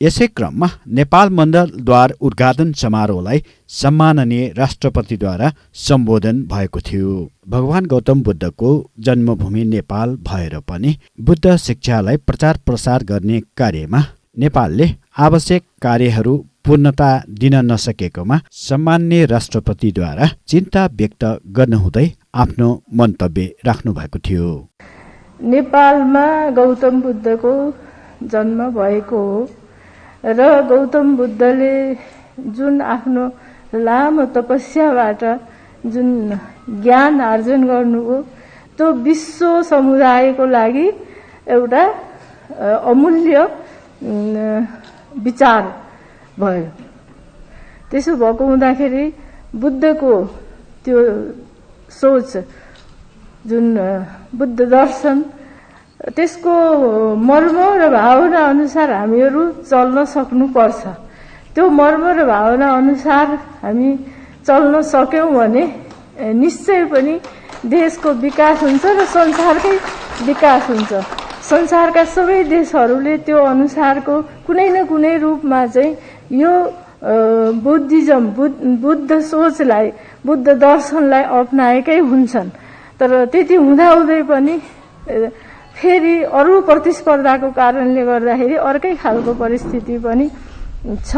यसै क्रममा नेपाल मण्डलद्वार उद्घाटन समारोहलाई सम्माननीय राष्ट्रपतिद्वारा सम्बोधन भएको थियो। भगवान गौतम बुद्धको जन्मभूमि नेपाल भएर पनि बुद्ध शिक्षालाई प्रचार प्रसार गर्ने कार्यमा नेपालले आवश्यक कार्यहरू पूर्णता दिन नसकेकोमा सम्माननीय राष्ट्रपतिद्वारा चिन्ता व्यक्त गर्नुहुँदै आफ्नो मन्तव्य राख्नु भएको थियो। नेपालमा गौतम बुद्धको जन्म भएको हो र गौतम बुद्धले जुन आफ्नो लामो तपस्याबाट जुन ज्ञान आर्जन गर्नुभयो त्यो विश्व समुदायको लागि एउटा अमूल्य विचार भयो। त्यसो भएको हुँदाखेरि बुद्धको त्यो सोच जुन बुद्ध दर्शन त्यसको मर्म र भावना अनुसार हामीहरू चल्न सक्नुपर्छ। त्यो मर्म र भावना अनुसार हामी चल्न सक्यौं भने निश्चय पनि देशको विकास हुन्छ र संसारकै विकास हुन्छ। संसारका सबै देशहरूले त्यो अनुसारको कुनै न कुनै रूपमा चाहिँ यो बुद्धिज्म बुद्ध सोचलाई बुद्ध दर्शनलाई अपनाएकै हुन्छन्। तर त्यति हुँदाहुँदै पनि फेरि अरू प्रतिस्पर्धाको कारणले गर्दाखेरि अर्कै खालको परिस्थिति पनि छ।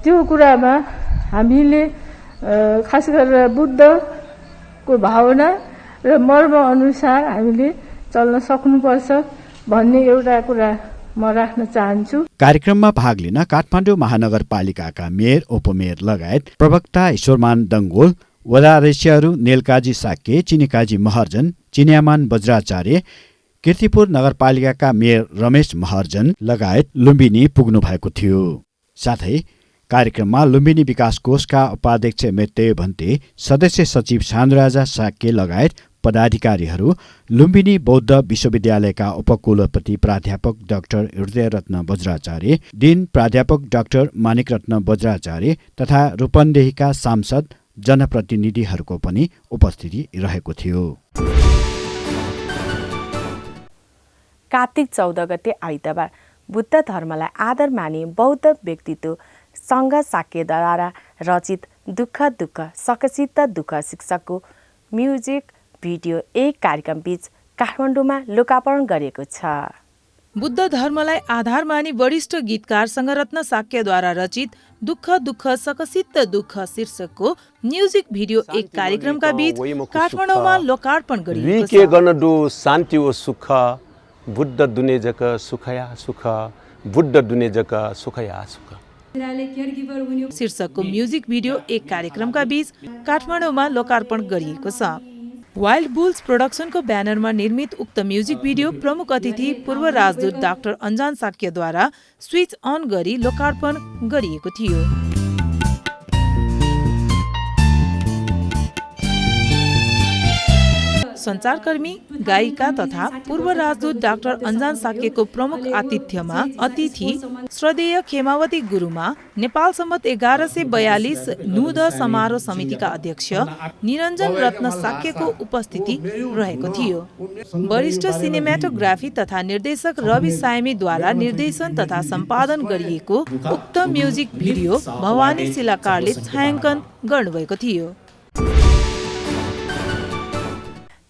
त्यो कुरामा हामीले खास गरेर बुद्धको भावना र मर्म अनुसार हामीले चल्न सक्नुपर्छ भन्ने एउटा कुरा म राख्न चाहन्छु। कार्यक्रममा भाग लिन काठमाडौँ महानगरपालिकाका मेयर उपमेयर लगायत प्रवक्ता ईश्वरमान दङ्गोल, वडा अध्यक्षहरू नेलकाजी साक्य, चिनिकाजी महर्जन, चिन्यामान बज्राचार्य, कीर्तिपुर नगरपालिकाका मेयर रमेश महर्जन लगायत लुम्बिनी पुग्नु भएको थियो। साथै कार्यक्रममा लुम्बिनी विकास कोषका उपाध्यक्ष मेत्तेय भन्ते, सदस्य सचिव सानुराजा साक्य लगायत पदाधिकारीहरू, लुम्बिनी बौद्ध विश्वविद्यालयका उपकुलपति प्राध्यापक डाक्टर हृदयरत्न बज्राचार्य, डीन प्राध्यापक डाक्टर मानिकरत्न बज्राचार्य तथा रूपन्देहीका सांसद जनप्रतिनिधिहरूको पनि उपस्थिति रहेको थियो। कार्तिक 14 गते आइतबार बुद्ध धर्मलाई आदर माने बौद्ध व्यक्तित्व सङ्घ साक्यद्वारा रचित दुःख दुःख सकसित दुःख शीर्षकको म्युजिक भिडियो एक कार्यक्रम बीच काठमाडौँमा लोकार्पण गरिएको छ। बुद्ध धर्मलाई आधार मानी वरिष्ठ गीतकार सङ्घरत्न साक्यद्वारा रचित दुःख दुःख सकसित दुःख शीर्षकको म्युजिक भिडियो एक कार्यक्रमका बीच काठमाडौँमा लोकार्पण गरिएको छ। गर्न दो शान्ति ओ सुख बुद्ध दुनेजक सुखया सुख बुद्ध दुनेजक सुखया सुख शीर्षकको म्युजिक भिडियो एक कार्यक्रमका बीच काठमाडौँमा लोकार्पण गरिएको छ। वाइल्ड बुल्स प्रोडक्सनको ब्यानरमा निर्मित उक्त म्युजिक भिडियो प्रमुख अतिथि पूर्व राजदूत डाक्टर अन्जान साक्यद्वारा स्विच अन गरी लोकार्पण गरिएको थियो। सञ्चारकर्मी, गायिका तथा पूर्व राजदूत डाक्टर अन्जान साक्यको प्रमुख आतिथ्यमा अतिथि श्रद्धेय खेमावती गुरुमा, नेपाल सम्मत 1142 नुद समारोह समितिका अध्यक्ष निरञ्जन रत्न साक्यको उपस्थिति रहेको थियो। वरिष्ठ सिनेमाटोग्राफी तथा निर्देशक रवि सायमीद्वारा निर्देशन तथा सम्पादन गरिएको उक्त म्युजिक भिडियो भवानी शिलाकारले छायाङ्कन गर्नुभएको थियो।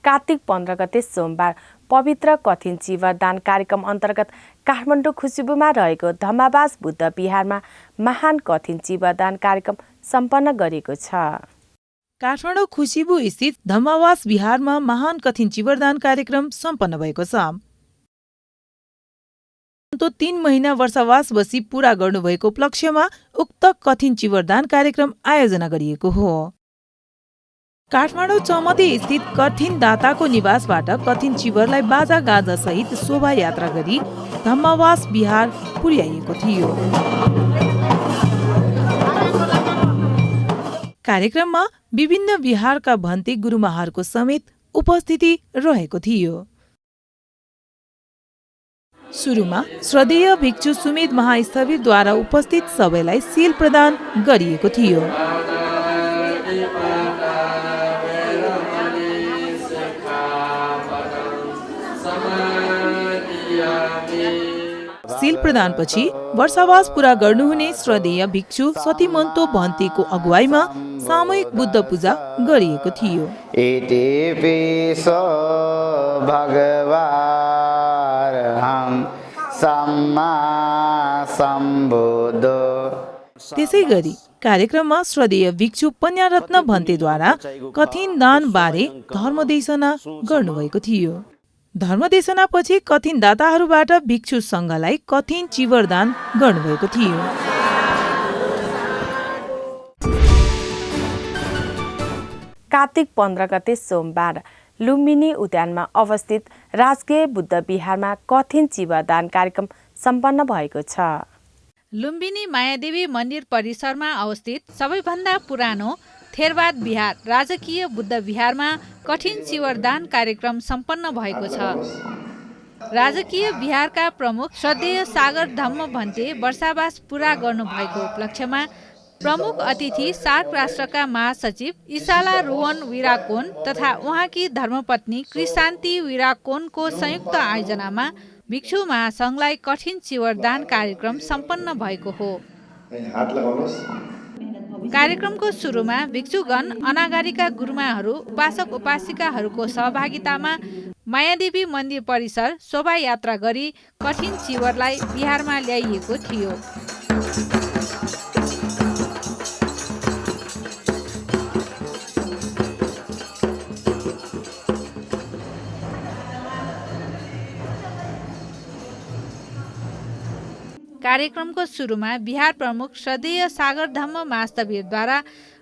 कार्तिक 15 गते सोमबार पवित्र कठिन चिवरदान कार्यक्रम अन्तर्गत काठमाडौँ खुसीबुमा रहेको धम्मावास बुद्ध विहारमा महान कठिन चिवरदान कार्यक्रम सम्पन्न गरिएको छ। काठमाडौँ खुसीबु स्थित धम्मावास विहारमा महान कठिन चिवरदान कार्यक्रम सम्पन्न भएको छ। 3 महिना वर्षावास बसी पूरा गर्नुभएको उपलक्ष्यमा उक्त कठिन चिवरदान कार्यक्रम आयोजना गरिएको हो। काठमाडौँ चौमती स्थित कठिन दाताको निवासबाट कठिन चिवरलाई बाजा गाजा सहित शोभायात्रा गरी धम्मावास विहार पुर्याइएको थियो। कार्यक्रममा विभिन्न विहारका भन्ते गुरुमाहरूको समेत उपस्थिति रहेको थियो। सुरुमा श्रद्धेय भिक्षु सुमित महास्थविरद्वारा उपस्थित सबैलाई सील प्रदान गरिएको थियो। सील प्रदानपछि वर्षावास पूरा गर्नुहुने श्रद्धेय भिक्षु सतीमन्तो भन्तेको अगुवाईमा सामूहिक बुद्ध पूजा गरिएको थियो। त्यसै गरी कार्यक्रममा श्रद्धेय भिक्षु पन्यारत्न भन्तेद्वारा कठिन दान बारे धर्मदेशना गर्नुभएको थियो। धर्मदेशनापछि कठिन दाताहरूबाट भिक्षु संघलाई कठिन चिवरदान गर्नुभएको थियो। कार्तिक 15 गते सोमबार लुम्बिनी उद्यानमा अवस्थित राजकीय बुद्ध विहारमा कठिन चिवरदान कार्यक्रम सम्पन्न भएको छ। लुम्बिनी मायादेवी मन्दिर परिसरमा अवस्थित सबैभन्दा पुरानो थेरवाद विहार राजकीय बुद्ध विहारमा कठिन चिवरदान कार्यक्रम सम्पन्न भएको छ। राजकीय विहारका प्रमुख श्रद्धेय सागर धम्म भन्ते वर्षावास पूरा गर्नुभएको उपलक्ष्यमा प्रमुख अतिथि सार्क राष्ट्रका महासचिव इसाला रोहन विराकोन तथा उहाँकी धर्मपत्नी क्रिशान्ति विराकोनको संयुक्त आयोजनामा भिक्षु महासंघलाई कठिन चिवरदान कार्यक्रम सम्पन्न भएको हो। कार्यक्रमको सुरुमा भिक्षुगण, अनागारिका गुरुमाहरू, उपासक उपासिकाहरूको सहभागितामा मायादेवी मन्दिर परिसर शोभायात्रा गरी कठिन चिवरलाई बिहारमा ल्याइएको थियो। कार्यक्रमको सुरुमा बिहार प्रमुख श्रद्धेय सागर धम्म महास्थविरद्वारा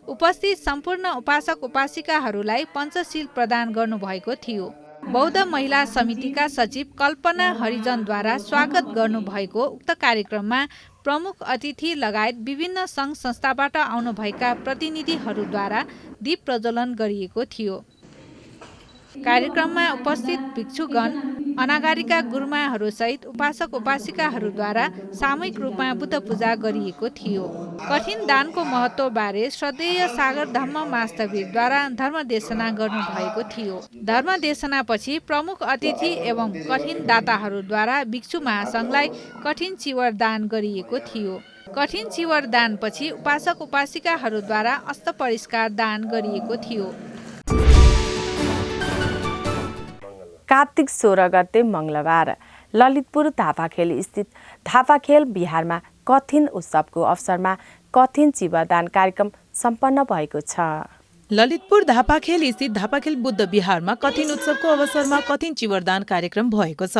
उपस्थित सम्पूर्ण उपासक उपासिकाहरूलाई पञ्चशील प्रदान गर्नुभएको थियो। बौद्ध महिला समितिका सचिव कल्पना हरिजनद्वारा स्वागत गर्नुभएको उक्त कार्यक्रममा प्रमुख अतिथि लगायत विभिन्न सङ्घ संस्थाबाट आउनुभएका प्रतिनिधिहरूद्वारा दीप प्रज्वलन गरिएको थियो। कार्यक्रममा उपस्थित भिक्षुगण, अनागारिका गुरुमाहरूसहित उपासक उपासिकाहरूद्वारा सामूहिक रूपमा बुद्ध पूजा गरिएको थियो। कठिन दानको महत्त्वबारे श्रद्धेय सागर धम्म महास्थविरद्वारा धर्मदेशना गर्नुभएको थियो। धर्मदेशनापछि प्रमुख अतिथि एवं कठिन दाताहरूद्वारा भिक्षु महासंघलाई कठिन चिवर दान गरिएको थियो। कठिन चिवर दानपछि उपासक उपासिकाहरूद्वारा अस्त परिष्कार दान गरिएको थियो। कार्तिक 16 गते मंगलबार ललितपुर धापाखेल स्थित धापाखेल बिहारमा कठिन उत्सवको अवसरमा कठिन चिवरदान कार्यक्रम सम्पन्न भएको छ। ललितपुर धापाखेल स्थित धापाखेल बुद्ध विहारमा कठिन उत्सवको अवसरमा कठिन चिवरदान कार्यक्रम भएको छ।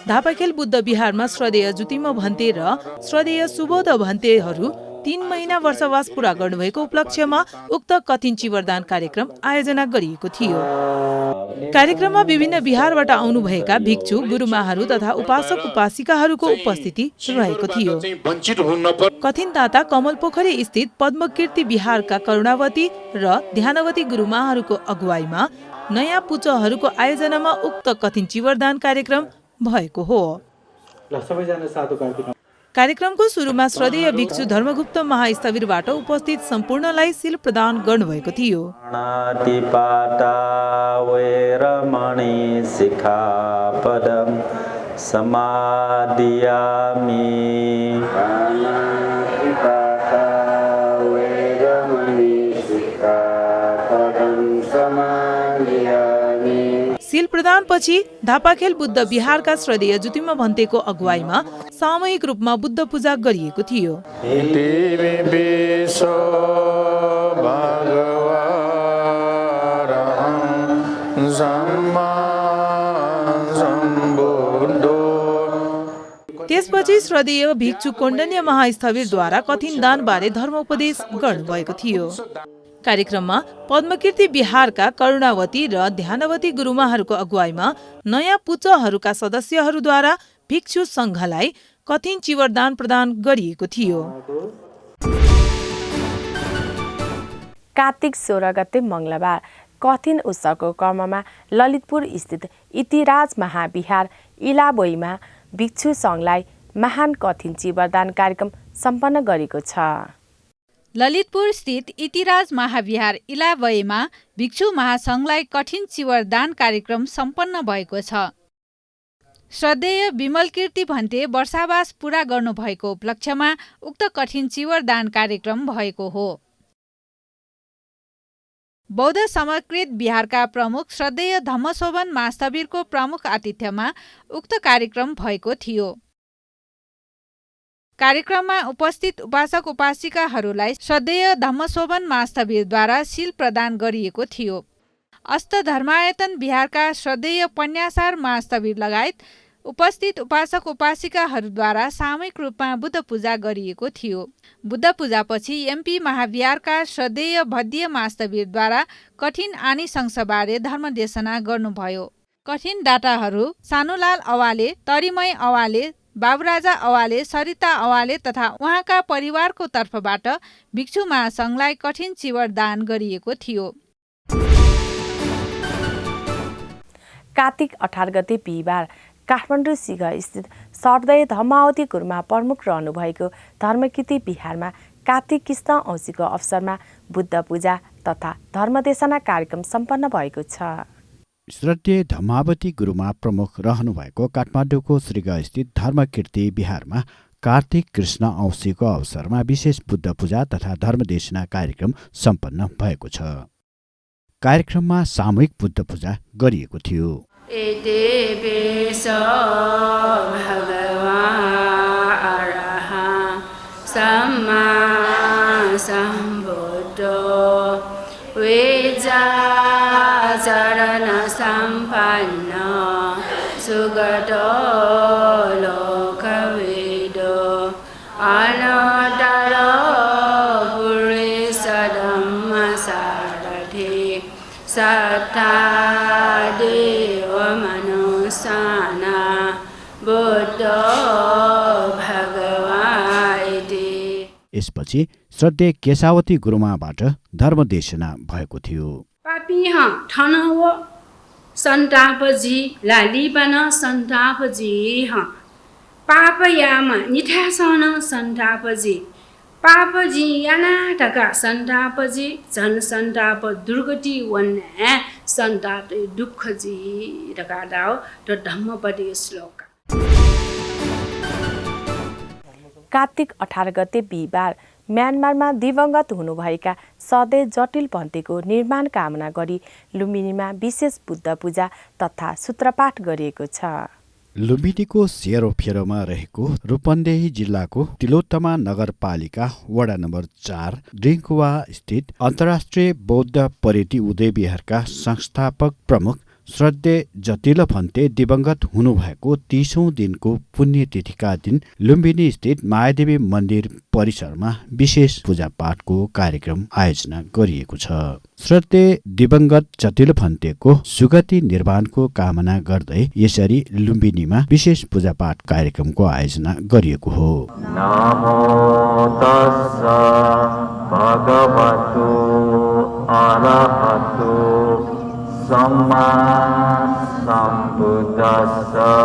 धापाखेल बुद्ध विहारमा श्रद्धेय जुतिम भन्ते र श्रद्धेय सुबोध भन्तेहरू 3 महिना वर्षवास पूरा गर्नुभएको उपलक्ष्यमा उक्त कठिन चिवरदान कार्यक्रम आयोजना गरिएको थियो। कार्यक्रममा विभिन्न बिहारबाट आउनुभएका भिक्षु गुरुमाहरू तथा उपासक उपासिकाहरूको उपस्थिति रहेको थियो। कठिन दाता कमल पोखरी स्थित पद्मकीर्ति बिहारका करुणावती र ध्यानवती गुरुमाहरूको अगुवाईमा नयाँ पुचहरूको आयोजनामा उक्त कठिन चिवरदान कार्यक्रम भएको हो। कार्यक्रमको सुरुमा श्रद्धेय भिक्षु धर्मगुप्त महास्थविरबाट उपस्थित सम्पूर्णलाई सील प्रदान गर्नुभएको थियो। सील प्रदान पछि धापाखेल बुद्ध विहारका श्रद्धेय जुतिम भन्तेको अगुवाईमा सामूहिक रूपमा बुद्ध पूजा गरिएको थियो। त्यसपछि श्रद्धेय भिक्षु कौण्डन्य महास्थविरद्वारा कठिन दानबारे धर्मोपदेश गर्नुभएको थियो। कार्यक्रममा पद्मकीर्ति बिहारका करुणावती र ध्यानवती गुरुमाहरूको अगुवाईमा नयाँ पुचहरूका सदस्यहरूद्वारा भिक्षु संघलाई कठिन चिवरदान प्रदान गरिएको थियो। कार्तिक 16 गते मंगलबार कठिन उत्सवको क्रममा ललितपुर स्थित इतिराज महाविहार इलाबोईमा भिक्षु संघलाई महान कठिन चिवरदान कार्यक्रम सम्पन्न गरेको छ। ललितपुर स्थित इतिराज महाविहार इलाबोईमा भिक्षु महासंघलाई कठिन चिवरदान कार्यक्रम सम्पन्न भएको छ। श्रद्धेय विमल कीर्ति भन्ते वर्षावास पूरा गर्नुभएको उपलक्ष्यमा उक्त कठिन चिवरदान कार्यक्रम भएको हो। बौद्ध समकृत बिहारका प्रमुख श्रद्धेय धम्मशोभन महास्थविरको प्रमुख आतिथ्यमा उक्त कार्यक्रम भएको थियो। कार्यक्रममा उपस्थित उपासक उपासिकाहरूलाई श्रद्धेय धम्मशोभन महास्थविरद्वारा सील प्रदान गरिएको थियो। अष्टधर्मायतन बिहारका श्रद्धेय पन्यासार महास्थविर लगायत उपस्थित उपासक उपासिकाहरूद्वारा सामूहिक रूपमा बुद्ध पूजा गरिएको थियो। बुद्ध पूजापछि एमपी महाविहारका श्रद्धेय भद्य महास्थविरद्वारा कठिन आनिशंसबारे धर्मदेशना गर्नुभयो। कठिन दाताहरू सानुलाल अवाले, तरिमय अवाले, बाबुराजा अवाले, सरिता अवाले तथा उहाँका परिवारको तर्फबाट भिक्षु महासंघलाई कठिन चिवरदान गरिएको थियो। कार्तिक 18 गते बिहिबार काठमाडौँ सिंह स्थित सर्वदय धम्मावती गुरुमा प्रमुख रहनुभएको धर्मकीर्ति बिहारमा कार्तिक कृष्ण औँसीको अवसरमा बुद्ध पूजा तथा धर्मदेशना कार्यक्रम सम्पन्न भएको छ। श्रद्धेय धम्मावती गुरुमा प्रमुख रहनुभएको काठमाडौँको श्रीगढ स्थित धर्मकीर्ति बिहारमा कार्तिक कृष्ण औँसीको अवसरमा विशेष बुद्ध पूजा तथा धर्मदेशना कार्यक्रम सम्पन्न भएको छ। कार्यक्रममा सामूहिक बुद्ध पूजा गरिएको थियो। चरण सम्पन्न सुगतो लोकवेदो अनतरो पुरुष धम्म सारथि सत्ता देव मनुष्याना बुद्ध भगवान्। यसपछि श्रद्धेय केशावती गुरुमाबाट धर्मदेशना भएको थियो। पापी ठनव सन्तापजी लालीपन सन्तापजी पापयामा निठासन सन्तापजी पापजी यानाटका सन्तापजी झन सन्ताप दुर्गति वन्ने सन्ताप दुःखजी रकादाव त धम्मपदे श्लोक। कार्तिक 18 गते बिहिबार म्यानमारमा दिवंगत हुनुभएका सधैँ जटिल भन्तेको निर्माण कामना गरी लुम्बिनीमा विशेष बुद्ध पूजा तथा सूत्रपाठ गरिएको छ। लुम्बिनीको सेरोफेरोमा रहेको रूपन्देही जिल्लाको तिलोत्तमा नगरपालिका वडा नम्बर 4 ड्रिङ्कुवा स्थित अन्तर्राष्ट्रिय बौद्ध पर्यटन उदय विहारका संस्थापक प्रमुख श्रद्धेय जतिलो फन्ते दिवंगत हुनुभएको 30औं दिनको पुण्यतिथिका दिन लुम्बिनी स्थित महादेवी मन्दिर परिसरमा विशेष पूजापाठको कार्यक्रम आयोजना गरिएको छ। श्रद्धेय दिवंगत जतिलो फन्तेको सुगति निर्वाणको कामना गर्दै यसरी लुम्बिनीमा विशेष पूजापाठ कार्यक्रमको आयोजना गरिएको हो। नमो तस्स भगवतो अरहतो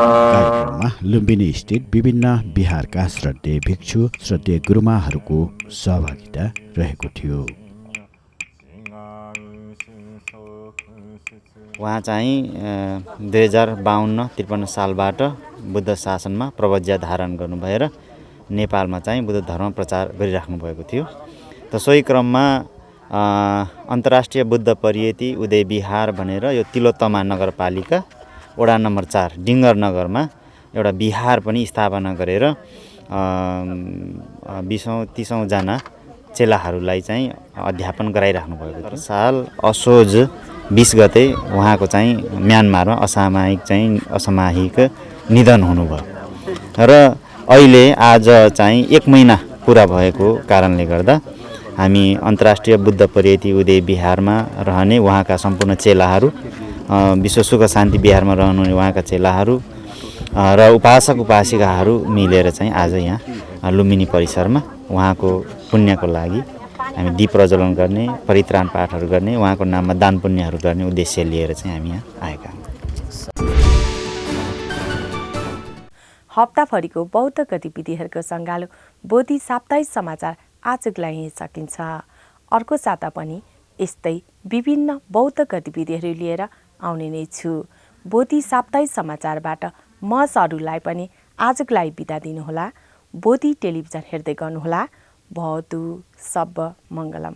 कार्यक्रममा लुम्बिनी स्थित विभिन्न बिहारका श्रद्धेय भिक्षु श्रद्धेय गुरुमाहरूको सहभागिता रहेको थियो। उहाँ चाहिँ 2052-53 सालबाट बुद्ध शासनमा प्रवज्या धारण गर्नुभएर नेपालमा चाहिँ बुद्ध धर्म प्रचार गरिराख्नु भएको थियो। त सोही क्रममा अन्तर्राष्ट्रिय बुद्ध परियति उदय विहार भनेर यो तिलोत्तमा नगरपालिका वडा नम्बर 4 डिङ्गर नगरमा एउटा विहार पनि स्थापना गरेर 20-30 जना चेलाहरूलाई चाहिँ अध्यापन गराइराख्नु भएको थियो। साल असोज 20 गते उहाँको चाहिँ म्यानमारमा असामयिक निधन हुनुभयो र अहिले आज चाहिँ 1 महिना पुरा भएको कारणले गर्दा हामी अन्तर्राष्ट्रिय बुद्ध परियति उदय विहारमा रहने उहाँका सम्पूर्ण चेलाहरू, विश्व सुख शान्ति विहारमा रहनुहुने उहाँका चेलाहरू र उपासक उपासिकाहरू मिलेर चाहिँ आज यहाँ लुम्बिनी परिसरमा उहाँको पुण्यको लागि हामी दीप प्रज्वलन गर्ने, परित्राण पाठहरू गर्ने, उहाँको नाममा दान पुण्यहरू गर्ने उद्देश्य लिएर चाहिँ हामी यहाँ आएका हौँ। हप्ताभरिको बौद्ध गतिविधिहरूको सङ्गालो बोधि साप्ताहिक समाचार आजलाई यहीँ सकिन्छ। अर्को साता पनि यस्तै विभिन्न बौद्ध गतिविधिहरू लिएर आउने नै छु। बोधि साप्ताहिक समाचारबाट म सरुलाई पनि आजको लागि बिदा दिनुहोला। बोधि टेलिभिजन हेर्दै गर्नुहोला। भवतु सब मङ्गलम।